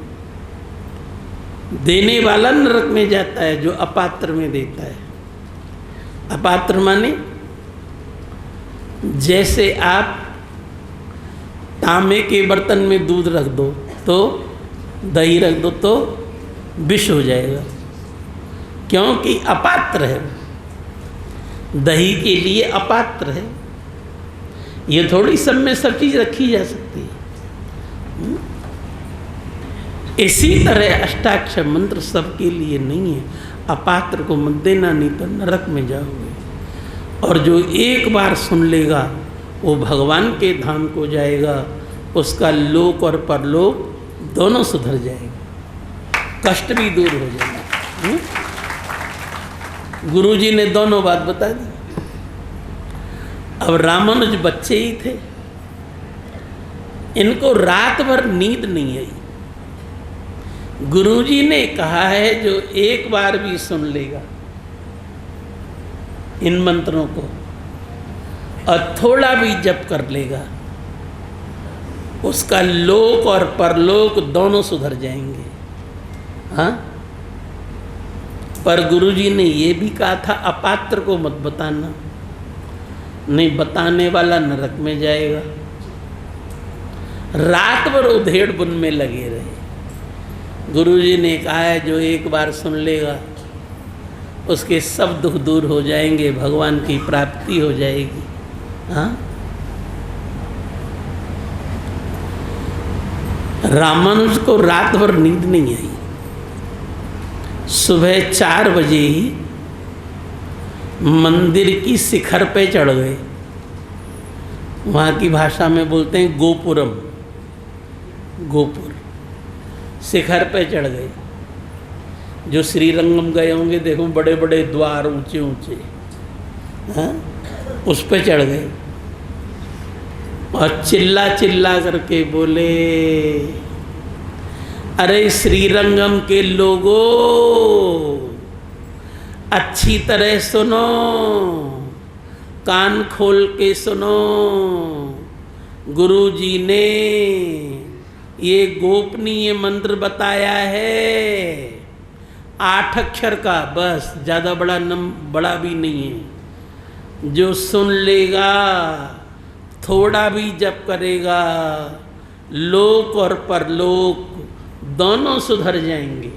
S2: देने वाला नरक में जाता है जो अपात्र में देता है। अपात्र माने, जैसे आप तांबे के बर्तन में दूध रख दो तो, दही रख दो तो विष हो जाएगा, क्योंकि अपात्र है, दही के लिए अपात्र है। ये थोड़ी सब में सब चीज़ रखी जा सकती है। इसी तरह अष्टाक्षर मंत्र सबके लिए नहीं है, अपात्र को मत देना, नहीं तो नरक में जाओगे। और जो एक बार सुन लेगा वो भगवान के धाम को जाएगा, उसका लोक और परलोक दोनों सुधर जाएगा, कष्ट भी दूर हो जाएगा। गुरुजी ने दोनों बात बता दी। अब रामानुज बच्चे ही थे, इनको रात भर नींद नहीं आई। गुरुजी ने कहा है जो एक बार भी सुन लेगा इन मंत्रों को और थोड़ा भी जप कर लेगा, उसका लोक और परलोक दोनों सुधर जाएंगे। हाँ, पर गुरुजी ने ये भी कहा था अपात्र को मत बताना, नहीं बताने वाला नरक में जाएगा। रात भर उधेड़ बुन में लगे रहे। गुरुजी ने कहा है जो एक बार सुन लेगा उसके सब दुख दूर हो जाएंगे, भगवान की प्राप्ति हो जाएगी। हाँ, रामानुज को रात भर नींद नहीं आई। सुबह 4 बजे ही मंदिर की शिखर पे चढ़ गए। वहाँ की भाषा में बोलते हैं गोपुरम, गोपुर, शिखर पे चढ़ गए। जो श्रीरंगम गए होंगे देखो, बड़े बड़े द्वार ऊंचे ऊंचे, हाँ, उस पे चढ़ गए और चिल्ला चिल्ला करके बोले, अरे श्रीरंगम के लोगों अच्छी तरह सुनो, कान खोल के सुनो। गुरुजी ने ये गोपनीय मंत्र बताया है, 8 अक्षर का, बस, ज़्यादा बड़ा भी नहीं है। जो सुन लेगा, थोड़ा भी जप करेगा, लोक और परलोक दोनों सुधर जाएंगे।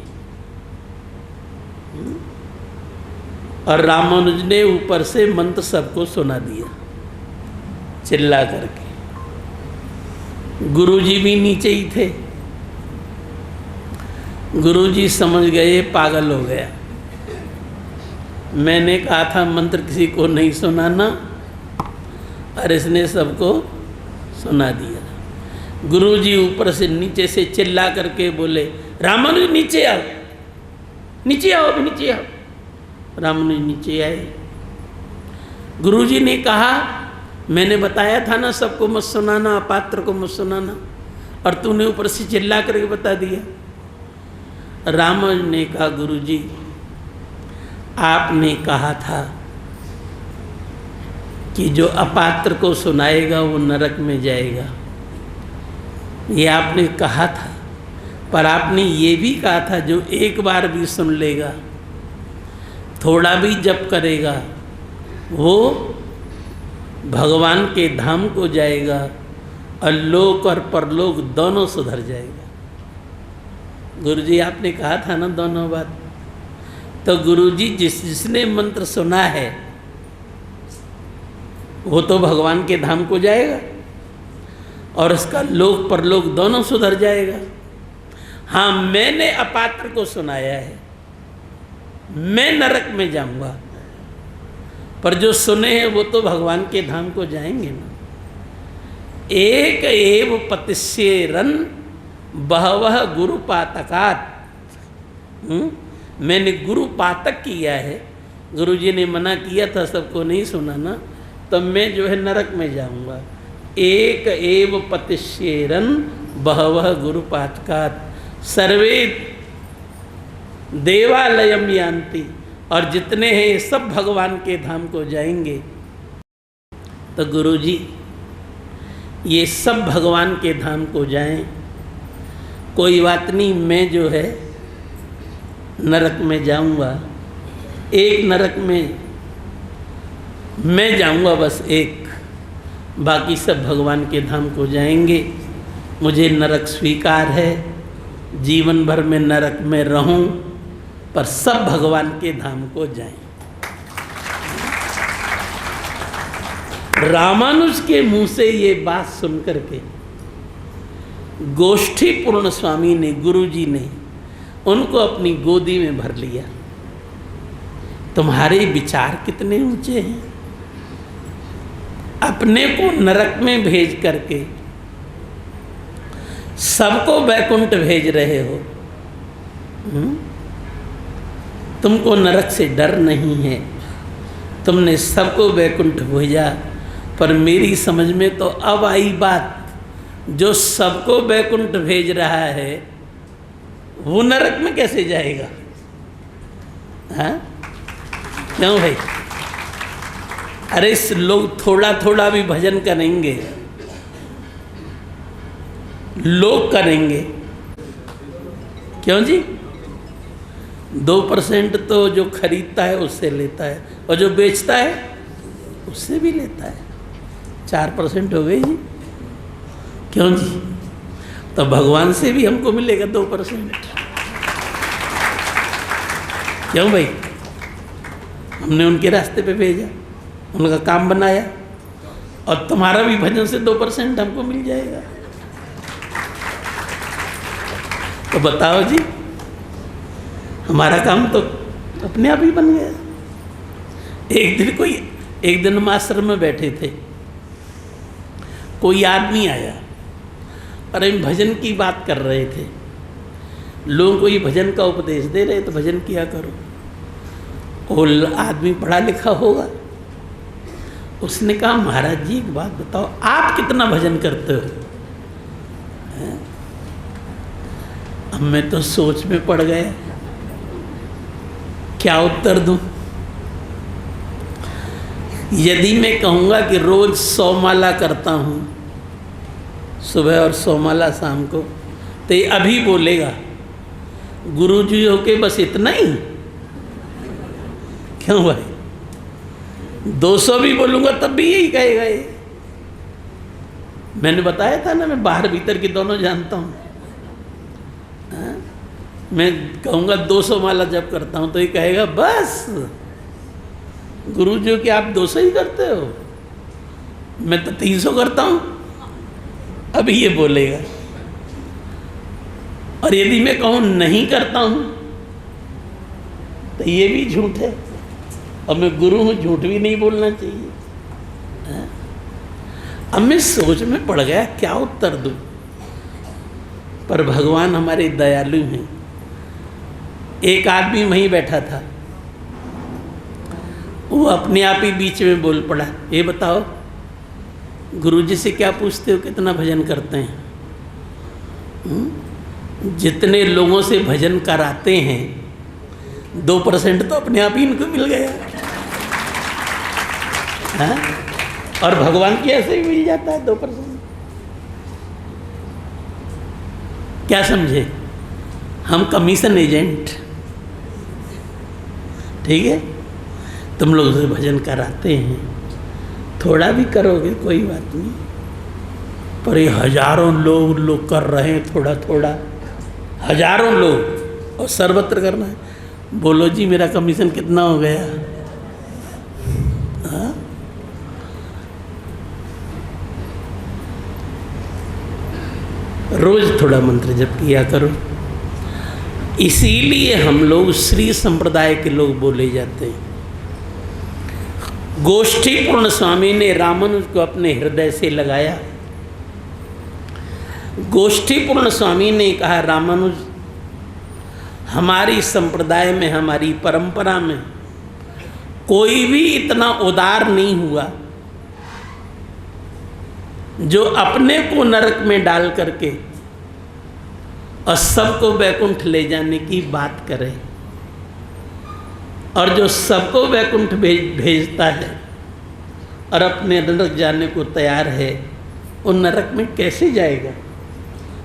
S2: और रामानुज ने ऊपर से मंत्र सबको सुना दिया चिल्ला करके। गुरुजी भी नीचे ही थे। गुरुजी समझ गए पागल हो गया। मैंने कहा था मंत्र किसी को नहीं सुनाना, और इसने सबको सुना दिया। गुरुजी ऊपर से नीचे से चिल्ला करके बोले, रामानुज नीचे आओ, नीचे आओ, अभी नीचे आओ। रामानुज नीचे आए। गुरुजी ने कहा, मैंने बताया था ना सबको मत सुनाना, अपात्र को मत सुनाना, और तूने ऊपर से चिल्ला करके बता दिया। रामानुज ने कहा, गुरुजी आपने कहा था कि जो अपात्र को सुनाएगा वो नरक में जाएगा, ये आपने कहा था, पर आपने ये भी कहा था जो एक बार भी सुन लेगा, थोड़ा भी जप करेगा, वो भगवान के धाम को जाएगा और लोक और परलोक दोनों सुधर जाएगा। गुरुजी आपने कहा था ना दोनों बात। तो गुरुजी जिसने मंत्र सुना है वो तो भगवान के धाम को जाएगा और उसका लोक परलोक दोनों सुधर जाएगा। हाँ, मैंने अपात्र को सुनाया है, मैं नरक में जाऊंगा, पर जो सुने हैं वो तो भगवान के धाम को जाएंगे ना। एक एव पतिष्येरन बहवह गुरु पातकात। मैंने गुरु पातक किया है। गुरुजी ने मना किया था सबको नहीं सुनाना, तो मैं जो है नरक में जाऊंगा। एक एव पतिष्येरन बहवह गुरु पातकात सर्वे देवालयम यान्ति। और जितने हैं ये सब भगवान के धाम को जाएंगे। तो गुरुजी ये सब भगवान के धाम को जाएं, कोई बात नहीं, मैं जो है नरक में जाऊंगा। एक नरक में मैं जाऊंगा, बस एक, बाकी सब भगवान के धाम को जाएंगे। मुझे नरक स्वीकार है, जीवन भर में नरक में रहूं, पर सब भगवान के धाम को जाएं। रामानुज के मुंह से ये बात सुनकर के गोष्ठी पूर्ण स्वामी ने, गुरुजी ने उनको अपनी गोदी में भर लिया। तुम्हारे विचार कितने ऊंचे हैं, अपने को नरक में भेज करके सबको वैकुंठ भेज रहे हो। तुमको नरक से डर नहीं है, तुमने सबको वैकुंठ भेजा। पर मेरी समझ में तो अब आई बात, जो सबको वैकुंठ भेज रहा है वो नरक में कैसे जाएगा? हाँ, क्यों भाई? अरे इस लोग थोड़ा थोड़ा भी भजन करेंगे, लोग करेंगे, क्यों जी? 2% तो जो खरीदता है उससे लेता है, और जो बेचता है उससे भी लेता है, 4% हो गई जी, क्यों जी? तो भगवान से भी हमको मिलेगा 2%, क्यों भाई? हमने उनके रास्ते पे भेजा, उनका काम बनाया, और तुम्हारा भी भजन से 2% हमको मिल जाएगा। तो बताओ जी, हमारा काम तो अपने आप ही बन गया। एक दिन हम आश्रम में बैठे थे, कोई आदमी आया और हम भजन की बात कर रहे थे, लोगों को ये भजन का उपदेश दे रहे तो भजन किया करो। वो आदमी पढ़ा लिखा होगा, उसने कहा महाराज जी एक बात बताओ, आप कितना भजन करते हो? अब मैं तो सोच में पड़ गया, क्या उत्तर दूं? यदि मैं कहूँगा कि रोज 100 माला करता हूँ सुबह और 100 माला शाम को, तो ये अभी बोलेगा गुरुजी हो के बस इतना ही? क्यों भाई? 200 भी बोलूँगा तब भी यही कहेगा ये। मैंने बताया था ना, मैं बाहर भीतर की दोनों जानता हूँ। मैं कहूँगा 200 माला जब करता हूँ तो ये कहेगा बस गुरुजी कि आप 200 ही करते हो, मैं तो 300 करता हूँ, अभी ये बोलेगा। और यदि मैं कहूँ नहीं करता हूँ तो ये भी झूठ है, और मैं गुरु हूँ, झूठ भी नहीं बोलना चाहिए। अब मैं सोच में पड़ गया क्या उत्तर दूँ, पर भगवान हमारे दयालु हैं। एक आदमी वहीं बैठा था, वो अपने आप ही बीच में बोल पड़ा, ये बताओ गुरुजी से क्या पूछते हो कितना भजन करते हैं? जितने लोगों से भजन कराते हैं 2% तो अपने आप ही इनको मिल गया। हाँ? और भगवान की ऐसे ही मिल जाता है 2%। क्या समझे? हम कमीशन एजेंट, ठीक है? तुम लोग से भजन कराते हैं, थोड़ा भी करोगे कोई बात नहीं, पर ये हजारों लोग कर रहे हैं थोड़ा थोड़ा, हजारों लोग, और सर्वत्र करना है। बोलो जी मेरा कमीशन कितना हो गया? हाँ? रोज थोड़ा मंत्र जप किया करो। इसीलिए हम लोग श्री संप्रदाय के लोग बोले जाते हैं। गोष्ठी पूर्ण स्वामी ने रामानुज को अपने हृदय से लगाया। गोष्ठी पूर्ण स्वामी ने कहा, रामानुज हमारी संप्रदाय में, हमारी परंपरा में कोई भी इतना उदार नहीं हुआ जो अपने को नरक में डाल करके और सबको वैकुंठ ले जाने की बात करे। और जो सबको वैकुंठ भेजता है और अपने नरक जाने को तैयार है, वो नरक में कैसे जाएगा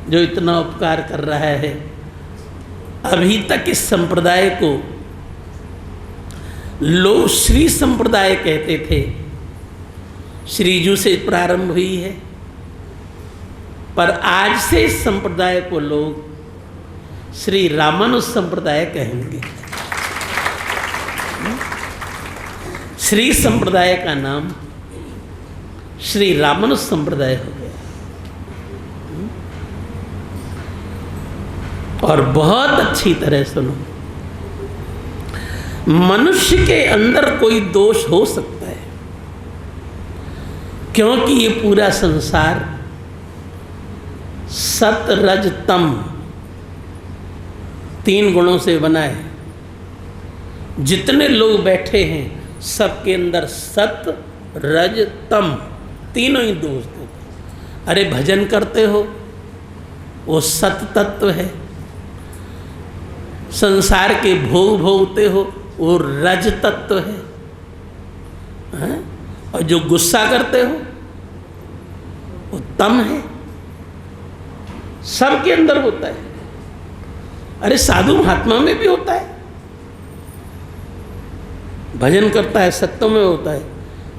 S2: जो इतना उपकार कर रहा है? अभी तक इस संप्रदाय को लोग श्री संप्रदाय कहते थे, श्रीजू से प्रारंभ हुई है, पर आज से इस संप्रदाय को लोग श्री रामानुज संप्रदाय कहेंगे। श्री संप्रदाय का नाम श्री रामानुज संप्रदाय हो गया। और बहुत अच्छी तरह सुनो, मनुष्य के अंदर कोई दोष हो सकता है, क्योंकि ये पूरा संसार सत रज तम 3 गुणों से बना है। जितने लोग बैठे हैं सबके अंदर सत रज तम तीनों ही दोष थे। अरे भजन करते हो वो सत तत्व है। संसार के भोग भोगते हो वो रज तत्व है, हैं? और जो गुस्सा करते हो वो तम है। सबके अंदर होता है। अरे साधु महात्मा में भी होता है, भजन करता है सत्यों में होता है,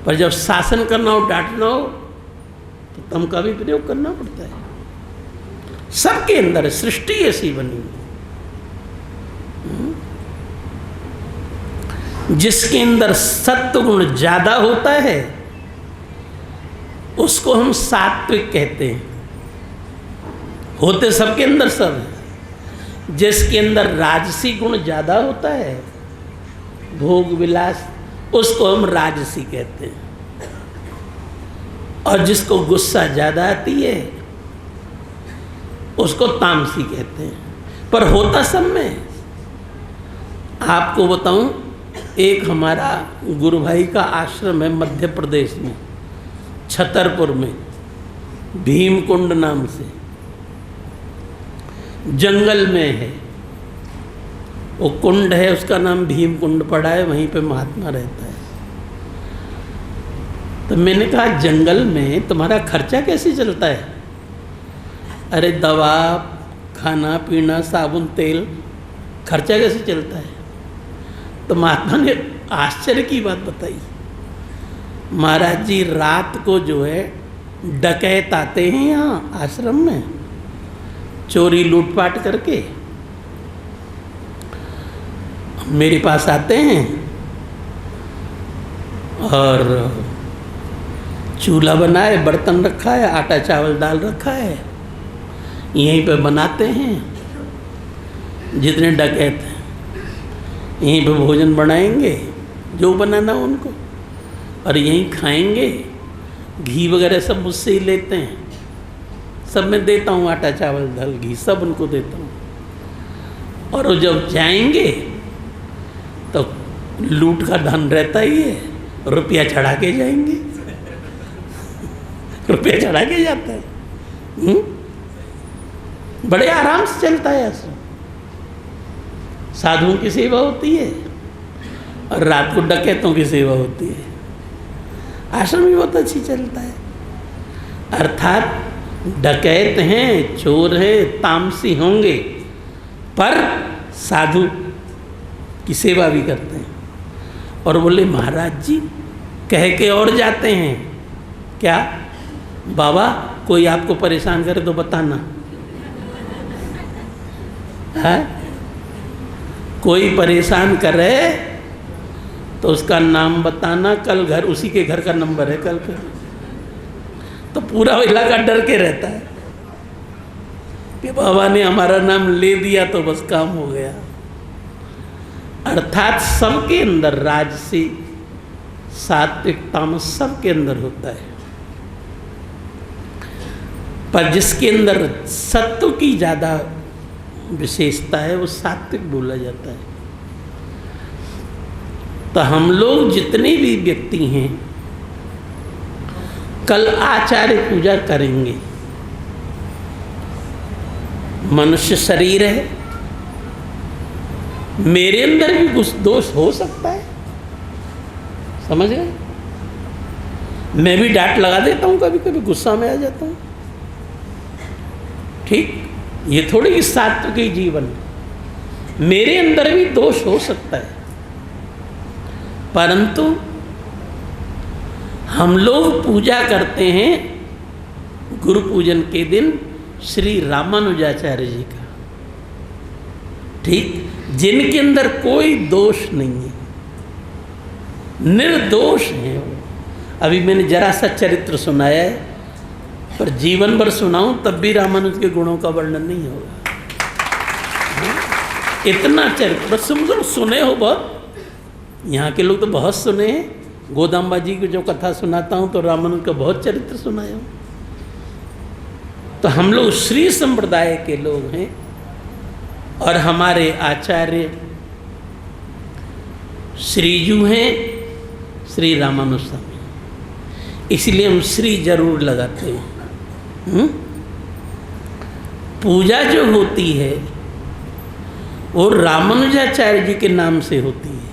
S2: पर जब शासन करना हो, डांटना हो, तो तम का भी प्रयोग करना पड़ता है। सबके अंदर सृष्टि ऐसी बनी। जिसके अंदर सत्व गुण ज्यादा होता है उसको हम सात्विक कहते हैं। होते सबके अंदर सब है। जिसके अंदर राजसी गुण ज्यादा होता है, भोग विलास, उसको हम राजसी कहते हैं। और जिसको गुस्सा ज्यादा आती है उसको तामसी कहते हैं। पर होता सब में। आपको बताऊं, एक हमारा गुरु भाई का आश्रम है मध्य प्रदेश में, छतरपुर में, भीमकुंड नाम से, जंगल में है वो कुंड है, उसका नाम भीमकुंड पड़ा है, वहीं पे महात्मा रहता है। तो मैंने कहा जंगल में तुम्हारा खर्चा कैसे चलता है? अरे दवा, खाना पीना, साबुन तेल, खर्चा कैसे चलता है? तो महात्मा ने आश्चर्य की बात बताई। महाराज जी रात को जो है डकैत आते हैं यहाँ आश्रम में, चोरी लूटपाट करके मेरे पास आते हैं और चूल्हा बना है, बर्तन रखा है, आटा चावल दाल रखा है, यहीं पे बनाते हैं। जितने डकैत हैं यहीं पे भोजन बनाएंगे, जो बनाना हो उनको, और यहीं खाएंगे। घी वगैरह सब मुझसे ही लेते हैं, सब मैं देता हूँ, आटा चावल दाल घी सब उनको देता हूँ। और वो जब जाएंगे तो लूट का धन रहता ही है, रुपया चढ़ा के जाएंगे। रुपया चढ़ा के जाता है। बड़े आराम से चलता है ऐसा। साधुओं की सेवा होती है और रात को डकैतों की सेवा होती है। आश्रम भी बहुत अच्छी चलता है। अर्थात डकैत हैं, चोर हैं, तामसी होंगे, पर साधु की सेवा भी करते हैं। और बोले महाराज जी कह के और जाते हैं, क्या बाबा कोई आपको परेशान करे तो बताना है, कोई परेशान करे तो उसका नाम बताना, कल घर उसी के घर का नंबर है कल का। तो पूरा इलाका डर के रहता है कि बाबा ने हमारा नाम ले दिया तो बस काम हो गया। अर्थात सबके अंदर राजसी सात्विक तामस सबके अंदर होता है, पर जिसके अंदर सत्व की ज़्यादा विशेषता है वो सात्विक बोला जाता है। तो हम लोग जितने भी व्यक्ति हैं कल आचार्य पूजा करेंगे। मनुष्य शरीर है, मेरे अंदर भी कुछ दोष हो सकता है, समझ गए? मैं भी डांट लगा देता हूँ, कभी कभी गुस्सा में आ जाता हूँ। ठीक, ये थोड़ी कि सात्विक जीवन, मेरे अंदर भी दोष हो सकता है, परंतु हम लोग पूजा करते हैं गुरु पूजन के दिन श्री रामानुजाचार्य जी का, ठीक, जिनके अंदर कोई दोष नहीं है, निर्दोष है। अभी मैंने जरा सा चरित्र सुनाया है, पर जीवन भर सुनाऊं तब भी रामानुज के गुणों का वर्णन नहीं होगा। इतना चरित्र बस सुने हो बहुत, यहाँ के लोग तो बहुत सुने हैं। गोदाम्बा जी की जो कथा सुनाता हूँ तो रामानुज का बहुत चरित्र सुनाया हूँ। तो हम लोग श्री संप्रदाय के लोग हैं और हमारे आचार्य श्रीजू हैं श्री रामानुज स्वामी, इसलिए हम श्री जरूर लगाते हैं। पूजा जो होती है वो रामानुजाचार्य जी के नाम से होती है,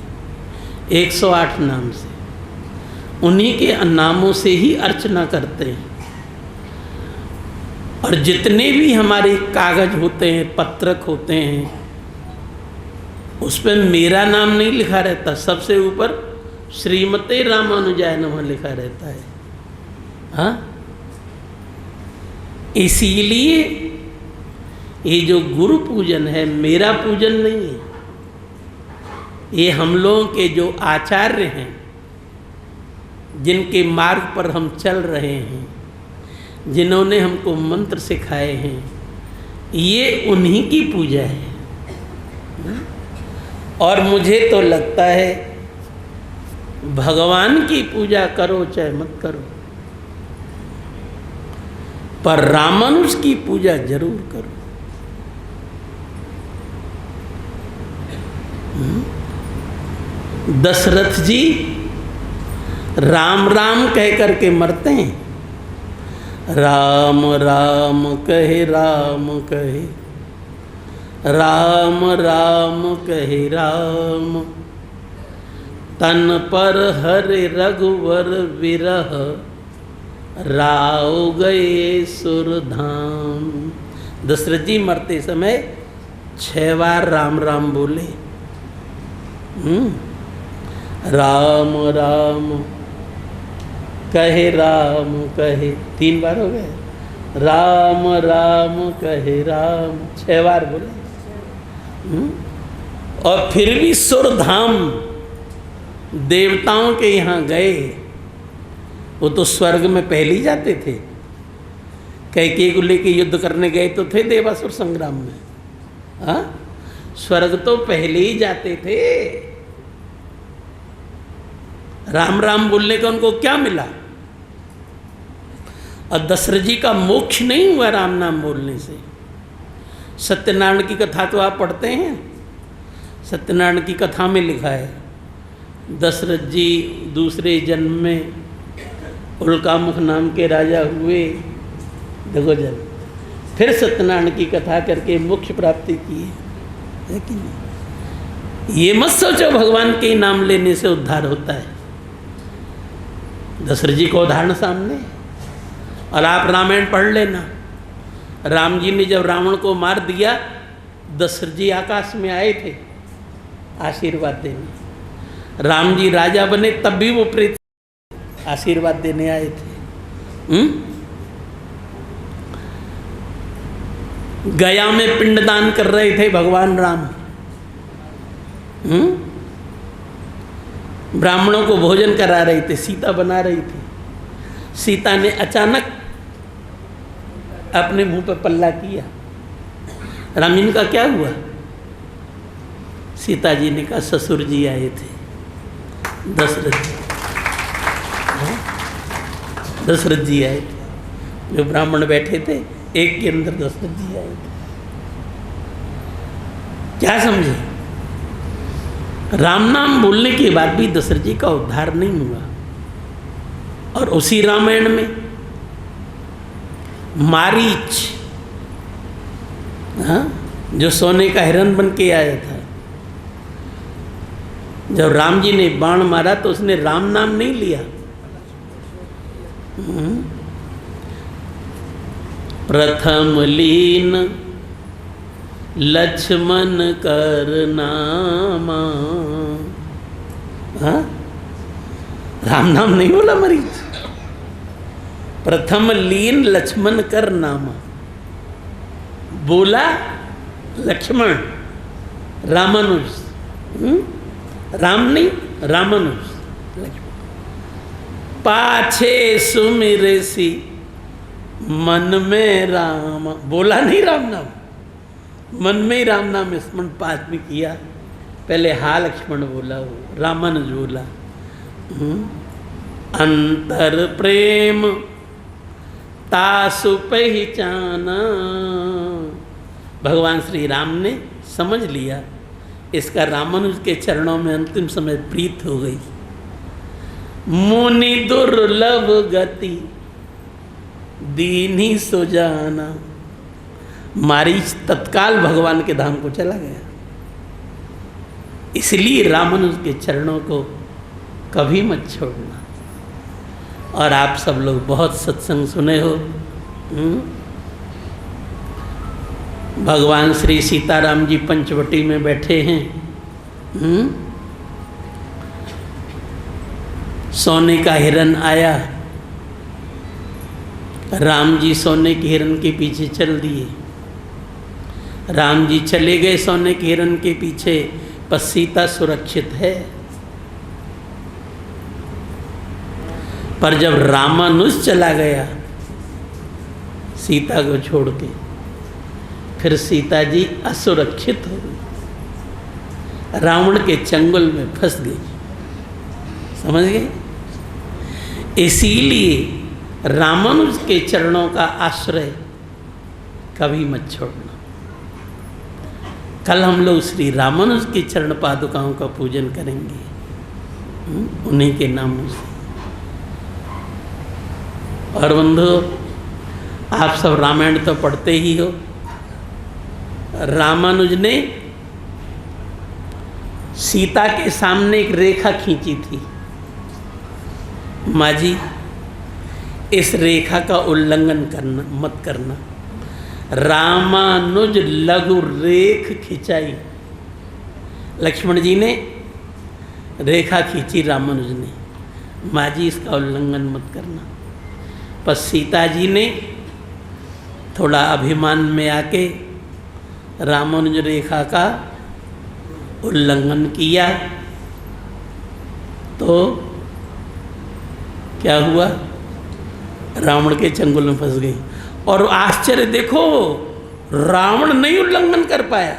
S2: 108 नाम से, उन्हीं के नामों से ही अर्चना करते हैं। और जितने भी हमारे कागज होते हैं, पत्रक होते हैं, उस पर मेरा नाम नहीं लिखा रहता, सबसे ऊपर श्रीमते रामानुजाय नमः लिखा रहता है। हाँ, इसीलिए ये जो गुरु पूजन है मेरा पूजन नहीं है, ये हम लोगों के जो आचार्य हैं, जिनके मार्ग पर हम चल रहे हैं, जिन्होंने हमको मंत्र सिखाए हैं, ये उन्हीं की पूजा है। और मुझे तो लगता है भगवान की पूजा करो चाहे मत करो, पर रामानुज की पूजा जरूर करो। दशरथ जी राम राम कह करके मरते हैं, राम राम कहे राम कहे, राम राम कहे राम, तन पर हरे रघुवर विरह, राव गए सुरधाम। दशरथ जी मरते समय 6 बार राम राम बोले। राम राम कहे राम कहे, 3 बार हो गए, राम राम कहे राम 6 बार बोले। और फिर भी सुरधाम देवताओं के यहाँ गए, वो तो स्वर्ग में पहले ही जाते थे, कैकेयी को लेके युद्ध करने गए तो थे देवासुर संग्राम में। हाँ, स्वर्ग तो पहले ही जाते थे। राम राम बोलने का उनको क्या मिला? और दशरथ जी का मोक्ष नहीं हुआ राम नाम बोलने से। सत्यनारायण की कथा तो आप पढ़ते हैं, सत्यनारायण की कथा में लिखा है दशरथ जी दूसरे जन्म में उल्कामुख नाम के राजा हुए, देखो जन्म, फिर सत्यनारायण की कथा करके मोक्ष प्राप्ति की है कि नहीं? ये मत सोचो भगवान के नाम लेने से उद्धार होता है। दशरथ जी का उदाहरण सामने, और आप रामायण पढ़ लेना। राम जी ने जब रावण को मार दिया, दशरथ जी आकाश में आए थे आशीर्वाद देने। राम जी राजा बने तब भी वो प्रेत आशीर्वाद देने आए थे। गया में पिंडदान कर रहे थे भगवान राम। ब्राह्मणों को भोजन करा रही थे, सीता बना रही थी। सीता ने अचानक अपने मुंह पर पल्ला किया। राम जी का क्या हुआ? सीता जी ने कहा ससुर जी आए थे, दशरथ जी। दशरथ जी आए थे, जो ब्राह्मण बैठे थे एक के अंदर दशरथ जी आए थे। क्या समझे? राम नाम बोलने के बाद भी दशरथ जी का उद्धार नहीं हुआ। और उसी रामायण में मारीच, हाँ, जो सोने का हिरण बन के आया था, जब राम जी ने बाण मारा तो उसने राम नाम नहीं लिया। प्रथम लीन लक्ष्मण कर नामा, हाँ, राम नाम नहीं बोला मरीच। प्रथम लीन लक्ष्मण कर नामा बोला, लक्ष्मण रामानुज, राम नहीं रामानुज। पाछे सुमिरे सी मन में राम, बोला नहीं राम नाम, मन में ही राम नाम स्मरण पाठ में किया। पहले हा लक्ष्मण बोला, वो रामानुज बोला। अंतर प्रेम तासु पहचाना, भगवान श्री राम ने समझ लिया इसका रामानुज के चरणों में अंतिम समय प्रीत हो गई। मुनि दुर्लभ गति दीन्ही सो जाना। मारीच तत्काल भगवान के धाम को चला गया। इसलिए रामानुज के चरणों को कभी मत छोड़ना। और आप सब लोग बहुत सत्संग सुने हो। भगवान श्री सीताराम जी पंचवटी में बैठे हैं। सोने का हिरन आया, राम जी सोने के हिरन के पीछे चल दिए। राम जी चले गए सोने के हिरन के पीछे, पर सीता सुरक्षित है। पर जब रामानुज चला गया सीता को छोड़ के, फिर सीता जी असुरक्षित हो गई, रावण के चंगुल में फंस गई। समझ गए? इसीलिए रामानुज के चरणों का आश्रय कभी मत छोड़ना। कल हम लोग श्री रामानुज की चरण पादुकाओं का पूजन करेंगे, उन्हीं के नामों से। और बंधु, आप सब रामायण तो पढ़ते ही हो। रामानुज ने सीता के सामने एक रेखा खींची थी। माँ जी, इस रेखा का उल्लंघन करना मत करना। रामानुज लघु रेख खिंचाई। लक्ष्मण जी ने रेखा खींची, रामानुज ने, माँ जी इसका उल्लंघन मत करना। पर सीता जी ने थोड़ा अभिमान में आके रामानुज रेखा का उल्लंघन किया, तो क्या हुआ? रावण के चंगुल में फंस गई। और आश्चर्य देखो, रावण नहीं उल्लंघन कर पाया,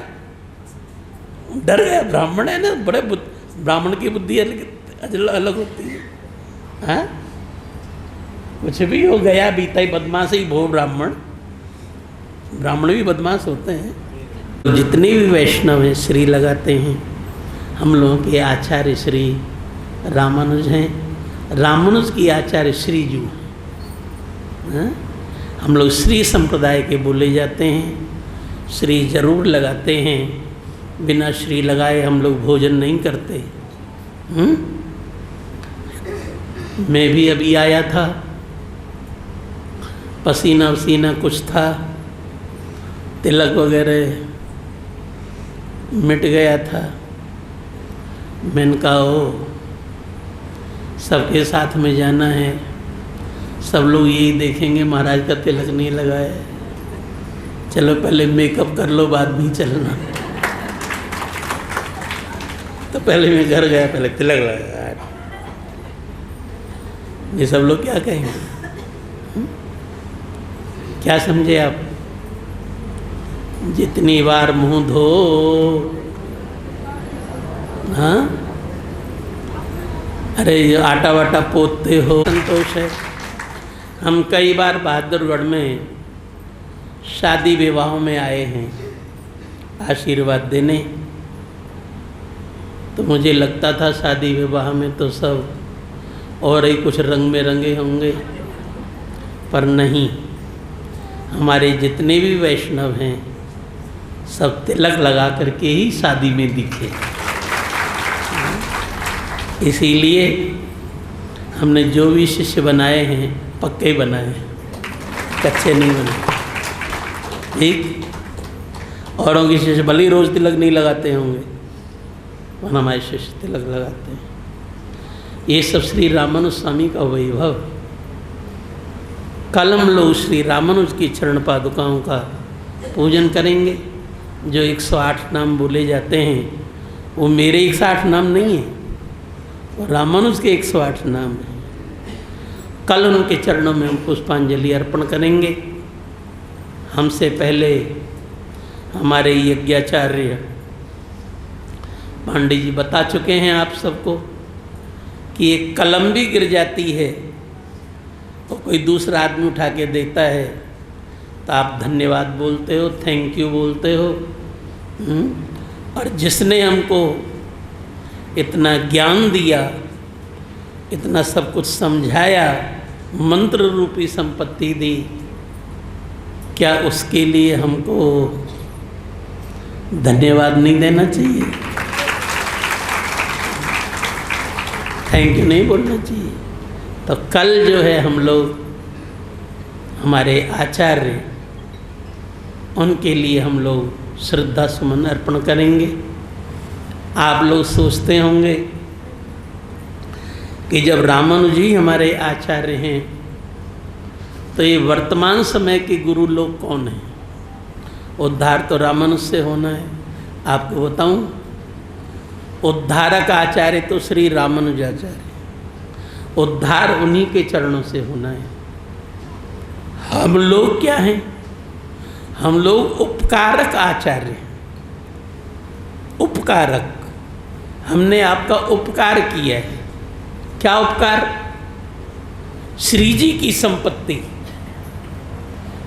S2: डर गया। ब्राह्मण है ना, बड़े ब्राह्मण की बुद्धि अलग होती है। हाँ, कुछ भी हो गया, बीता ही बदमाश ही भो ब्राह्मण। ब्राह्मण भी बदमाश होते हैं। तो जितने भी वैष्णव हैं श्री लगाते हैं। हम लोगों के आचार्य श्री रामानुज हैं, रामानुज की आचार्य श्री जू हैं। हम लोग श्री संप्रदाय के बोले जाते हैं, श्री जरूर लगाते हैं। बिना श्री लगाए हम लोग भोजन नहीं करते। मैं भी अभी आया था, पसीना वसीना कुछ था, तिलक वगैरह मिट गया था। मैंने कहा ओ, सबके साथ में जाना है, सब लोग यही देखेंगे महाराज का तिलक नहीं लगाया, चलो पहले मेकअप कर लो बाद में चलना। तो पहले मैं घर गया, पहले तिलक लगाया। ये सब लोग क्या कहेंगे? क्या समझे आप? जितनी बार मुंह धो, हाँ, अरे आटा वाटा पोतते हो, संतोष है। हम कई बार बहादुरगढ़ में शादी विवाहों में आए हैं आशीर्वाद देने, तो मुझे लगता था शादी विवाह में तो सब और ही कुछ रंग में रंगे होंगे, पर नहीं। हमारे जितने भी वैष्णव हैं सब तिलक लगा करके ही शादी में दिखे। इसीलिए हमने जो भी शिष्य बनाए हैं पक्के बनाए हैं, कच्चे नहीं बनाए। ठीक, औरों के शिष्य भले ही रोज़ तिलक नहीं लगाते होंगे, पर हमारे शिष्य तिलक लगाते हैं। ये सब श्री रामानुज स्वामी का वैभव। कल हम लोग श्री रामानुज की चरण पादुकाओं का पूजन करेंगे। जो 108 नाम बोले जाते हैं वो मेरे 108 नाम नहीं है, वो रामानुज के 108 नाम हैं। कल उनके चरणों में हम पुष्पांजलि अर्पण करेंगे। हमसे पहले हमारे यज्ञाचार्य पांडे जी बता चुके हैं आप सबको कि एक कलम भी गिर जाती है तो कोई दूसरा आदमी उठा के देता है तो आप धन्यवाद बोलते हो, थैंक यू बोलते हो। और जिसने हमको इतना ज्ञान दिया, इतना सब कुछ समझाया, मंत्र रूपी संपत्ति दी, क्या उसके लिए हमको धन्यवाद नहीं देना चाहिए? थैंक यू नहीं बोलना चाहिए? तो कल जो है हम लोग हमारे आचार्य, उनके लिए हम लोग श्रद्धा सुमन अर्पण करेंगे। आप लोग सोचते होंगे कि जब रामानुज जी हमारे आचार्य हैं तो ये वर्तमान समय के गुरु लोग कौन हैं? उद्धार तो रामानुज से होना है। आपको बताऊं, उद्धारक आचार्य तो श्री रामानुजाचार्य, उद्धार उन्हीं के चरणों से होना है। हम लोग क्या हैं? हम लोग उपकारक आचार्य हैं। उपकारक, हमने आपका उपकार किया है। क्या उपकार? श्री जी की संपत्ति,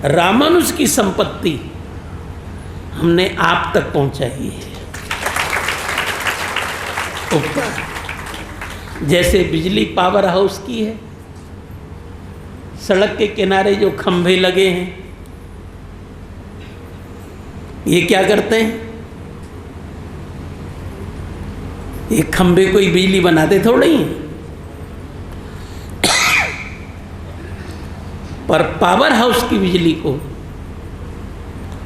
S2: रामानुज की संपत्ति हमने आप तक पहुंचाई है। उपकार। जैसे बिजली पावर हाउस की है, सड़क के किनारे जो खंभे लगे हैं, ये क्या करते हैं? ये खंभे कोई बिजली बनाते थोड़े ही हैं, पर पावर हाउस की बिजली को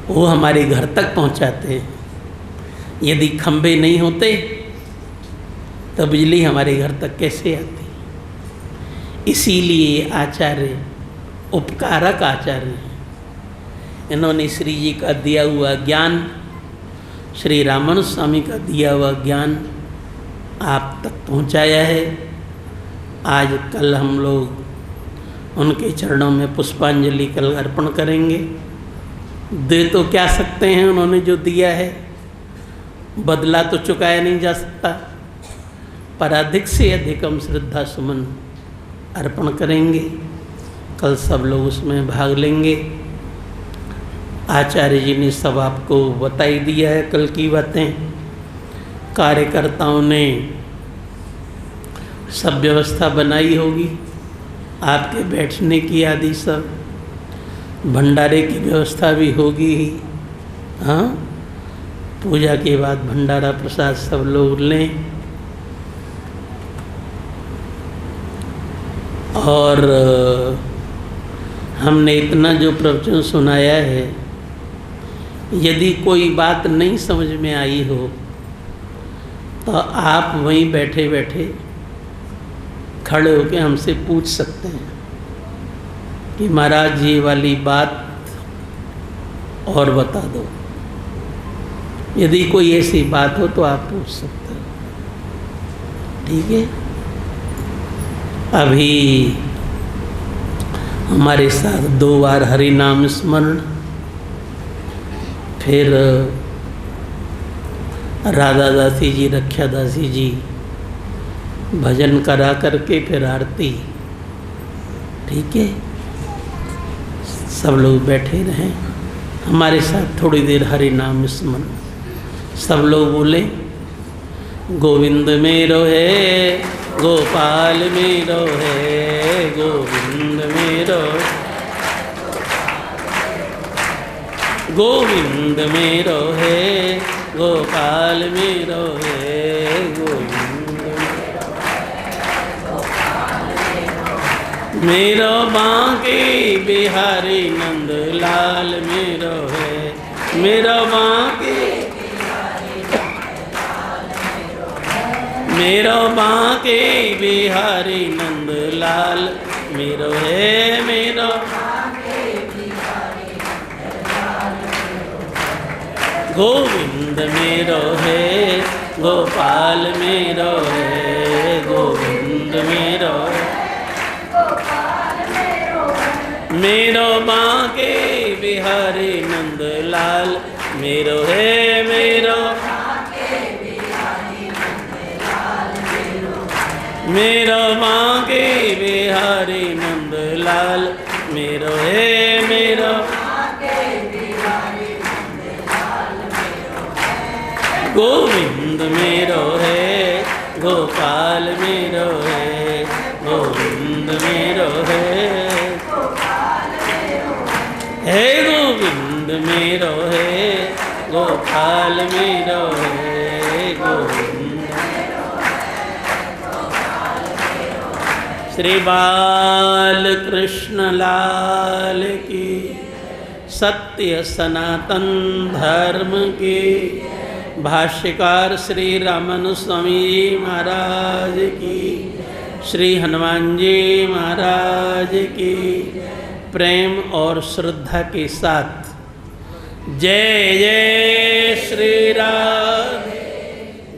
S2: वो हमारे घर तक पहुंचाते हैं। यदि खंभे नहीं होते तो बिजली हमारे घर तक कैसे आती? इसीलिए आचार्य उपकारक आचार्य हैं। इन्होंने श्री जी का दिया हुआ ज्ञान, श्री रामानुज स्वामी का दिया हुआ ज्ञान आप तक पहुंचाया है। आज कल हम लोग उनके चरणों में पुष्पांजलि कल अर्पण करेंगे। दे तो क्या सकते हैं, उन्होंने जो दिया है बदला तो चुकाया नहीं जा सकता, पर अधिक से अधिक हम श्रद्धा सुमन अर्पण करेंगे। कल सब लोग उसमें भाग लेंगे। आचार्य जी ने सब आपको बता ही दिया है कल की बातें। कार्यकर्ताओं ने सब व्यवस्था बनाई होगी, आपके बैठने की आदि सब, भंडारे की व्यवस्था भी होगी ही। हाँ, पूजा के बाद भंडारा प्रसाद सब लोग लें। और हमने इतना जो प्रवचन सुनाया है, यदि कोई बात नहीं समझ में आई हो तो आप वहीं बैठे बैठे खड़े होकर हमसे पूछ सकते हैं कि महाराज ये वाली बात और बता दो। यदि कोई ऐसी बात हो तो आप पूछ सकते हो, ठीक है। अभी हमारे साथ 2 बार हरि नाम स्मरण, फिर राधा दासी जी, रक्षा दासी जी भजन करा करके फिर आरती, ठीक है। सब लोग बैठे रहें हमारे साथ थोड़ी देर हरि नाम स्मरण। सब लोग बोले, गोविंद मेरो है, गोपाल मेरो है, गोविंद मेरो, गोविंद मेरो है, गोपाल मेरो है, गोविंद मेरो बांके बिहारी नंद लाल मेरो है, मेरो बांके, मेरो बांके बिहारी नंद लाल मेरो है, मेरो गोविंद मेरो है, गोपाल मेरो है, गोविंद मेरो है, मेरो बांके बिहारी नंद लाल मेरो है, मेरो मेरो बांके बिहारी नंद लाल मेरो है, मेरो गोविंद मेरो है, गोपाल मेरो है, गोविंद मेरो है, में रोहे, गोपाल में रोहे गोविंद। श्री बाल कृष्ण लाल की, सत्य सनातन धर्म की। भाष्यकार श्री रामानुज स्वामी जी महाराज की, श्री हनुमान जी महाराज की प्रेम और श्रद्धा के साथ जय जय श्री राधे,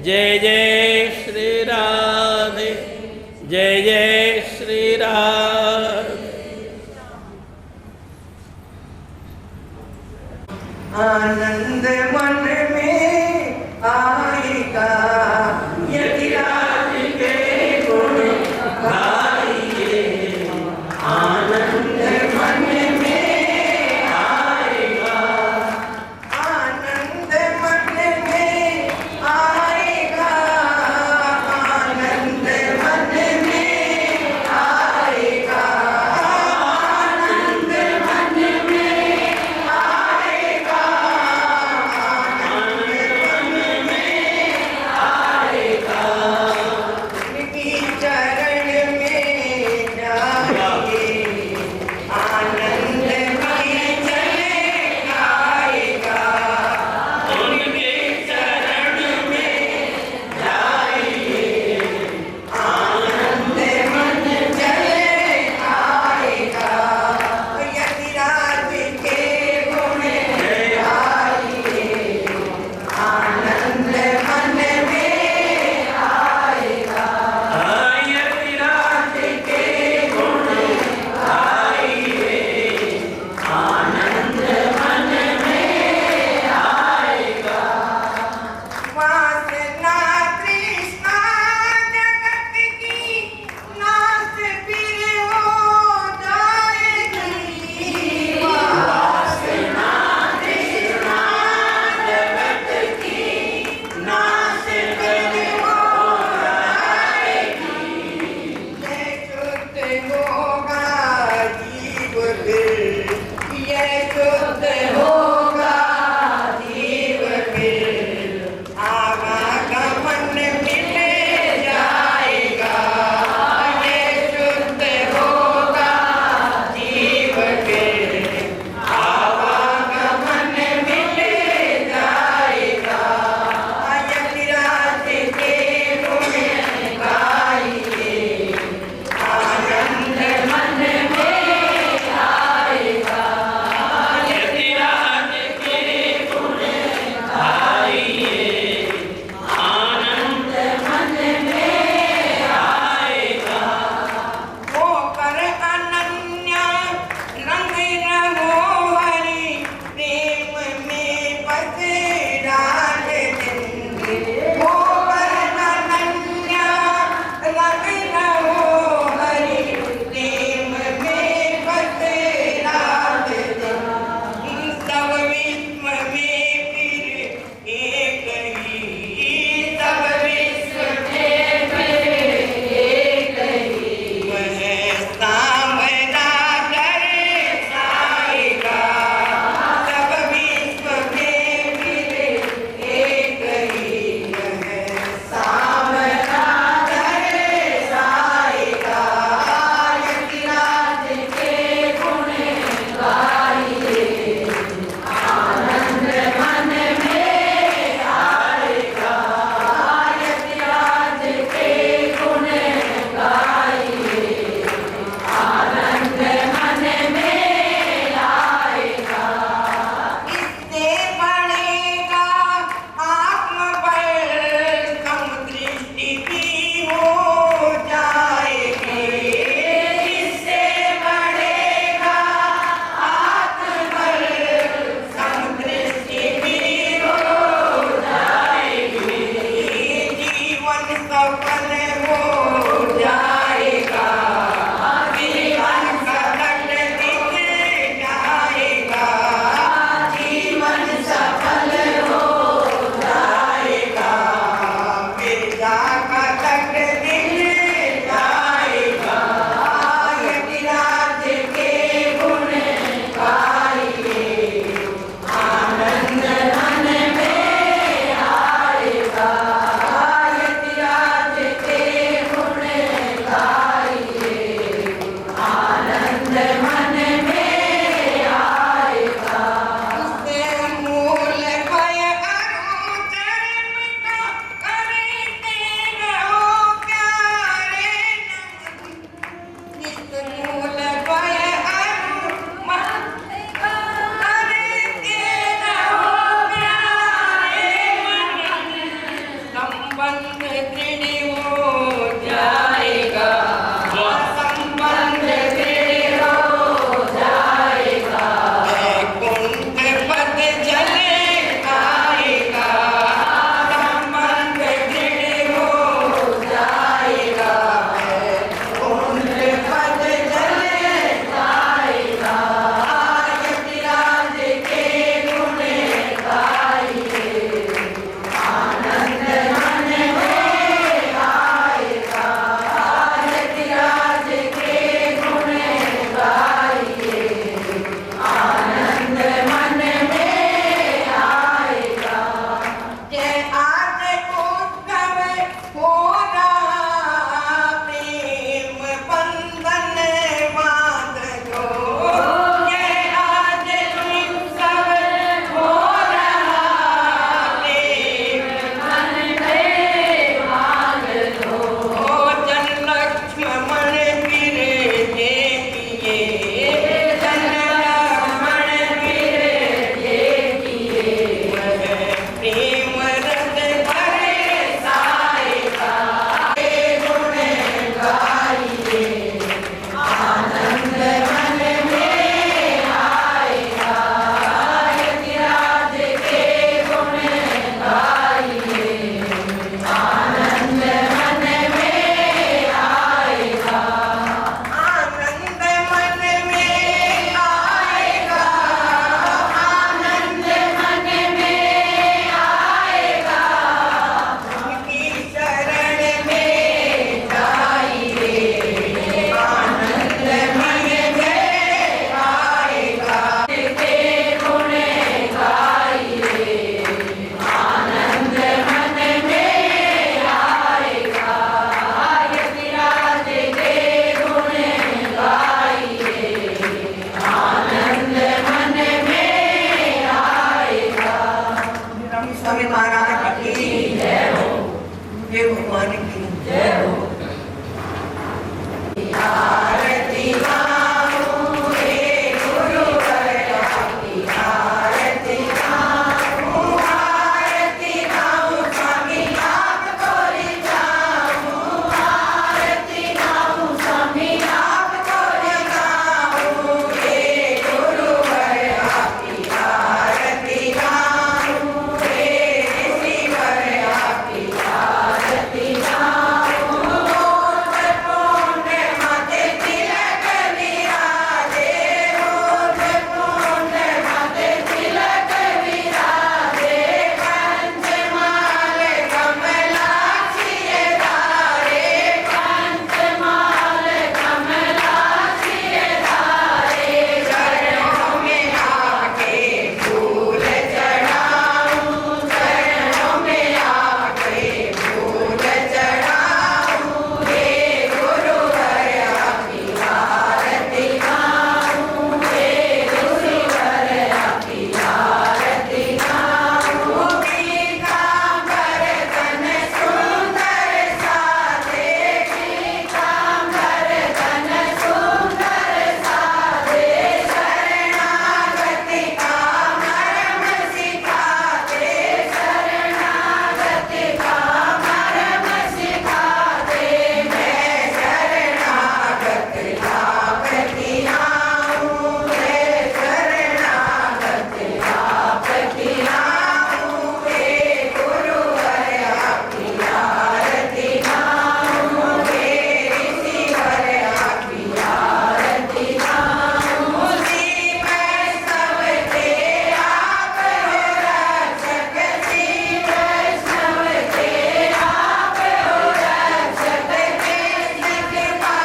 S2: जय जय श्री राधे, जय जय श्री राधे।
S3: आनंद मन में आएगा यदि राज के गुण गाइए। आनंद मन में आएगा, आनंद मन में आएगा, आनंद मन में आएगा, आनंद मन में आएगा, आनंद मन में आएगा। की जय हो। आरती गाऊं हे गुरुवर आपकी आरती गाऊं स्वामी आपको रिझाऊं आरती गाऊं स्वामी आपको रिझाऊं हे गुरुवर आपकी आरती गाऊं हे ऋषिवर आपकी आरती गाऊं मोर माथे तिलक विराजे मोर माथे तिलक विराजे पंचमाल कमलाक्षी धारे पंचमाल कमलाक्षी धारे चरणों में आके फूल चढ़ाऊं चरणों में आके फूल चढ़ाऊं हे गुरुवर आपकी आरती गाऊं हे गुरुवर आपकी आरती गाऊं पीतांबर तन सुंदर साजे पीतांबर तन सुंदर साजे शरणागति का मर्म सिखाते शरणागति का मर्म सिखाते मैं शरणागत आपकी आऊं मैं शरणागत आपकी आऊं हे गुरुवर आपकी आरती गाऊं हे ऋषिवर आपकी आरती गाऊं श्री वैष्णव के आप हो रक्षक श्री वैष्णव के आप हो रक्षक कृष्ण कृपा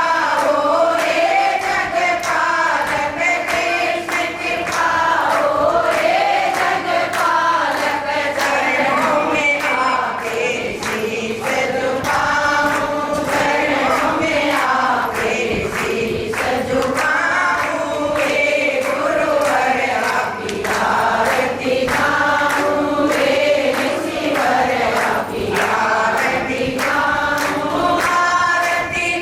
S3: हो हे जग पालक कृष्ण कृपा हो हे जग पालक चरणों में आके शीश झुकाऊं चरणों में आके शीश झुकाऊं हे गुरुवर आपकी आरती गाऊं हे ऋषिवर आपकी आरती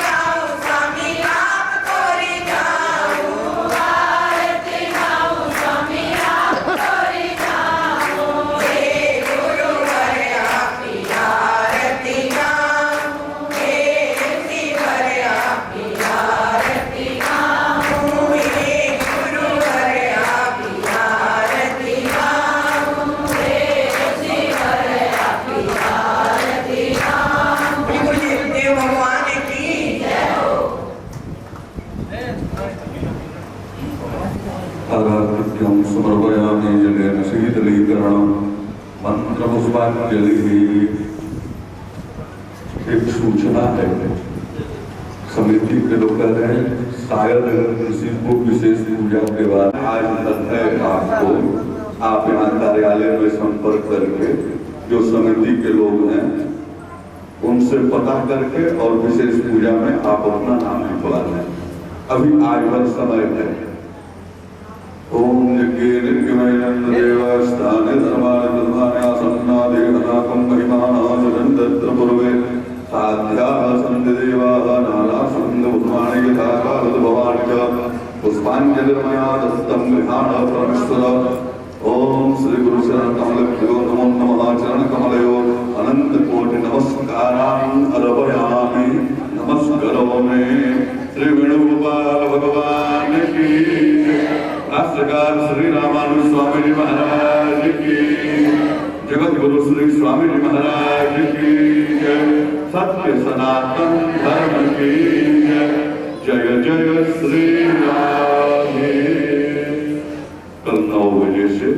S3: गाऊं स्वामी आपको रिझाऊं आरती गाऊं स्वामी आपको रिझाऊं हे गुरुवर आपकी आरती गाऊं हे ऋषिवर आपकी आरती गाऊं हे गुरुवर आपकी आरती गाऊं हे ऋषिवर आपकी आरती गाऊं। बोलिए देव भगवान की जय हो।
S1: अगाकृत्यं समर्पयामि जलेन शीतलीकरणं मंत्रपुष्पाञ्जलिः। एक सूचना है, समिति के लोग कह रहे हैं शायद किसी को विशेष पूजा के बाद आज तक है आपको आप यहाँ कार्यालय में संपर्क करके जो समिति के लोग हैं उनसे पता करके और विशेष पूजा में आप अपना नाम लिखवा लें। अभी आज भर समय है। ओम यज्ञेन यज्ञमेनं देवस्ताने धर्माणि धर्माण्यासन्ना देवनाकं महिमाना जगन्तत्र पूर्वे साध्याः सन्ति देवाः नानासन्ति उत्मानि यथा कालद्भवानि च पुष्पाञ्जलिर्मया दत्तं गृहाण परमेश्वर। ओम श्री गुरु चरण कमलभ्यो नमो नमः। चरण कमलयो अनंत कोटि नमस्कारान् अर्पयामि नमस्करोमि। श्री वेणुगोपाल भगवान की राष्ट्रकार श्री रामानुज स्वामी जी महाराज की जगत गुरु श्री स्वामी जी महाराज की जय। सत्य सनातन धर्म की जय। जय जय श्री राम। कल 9 बजे से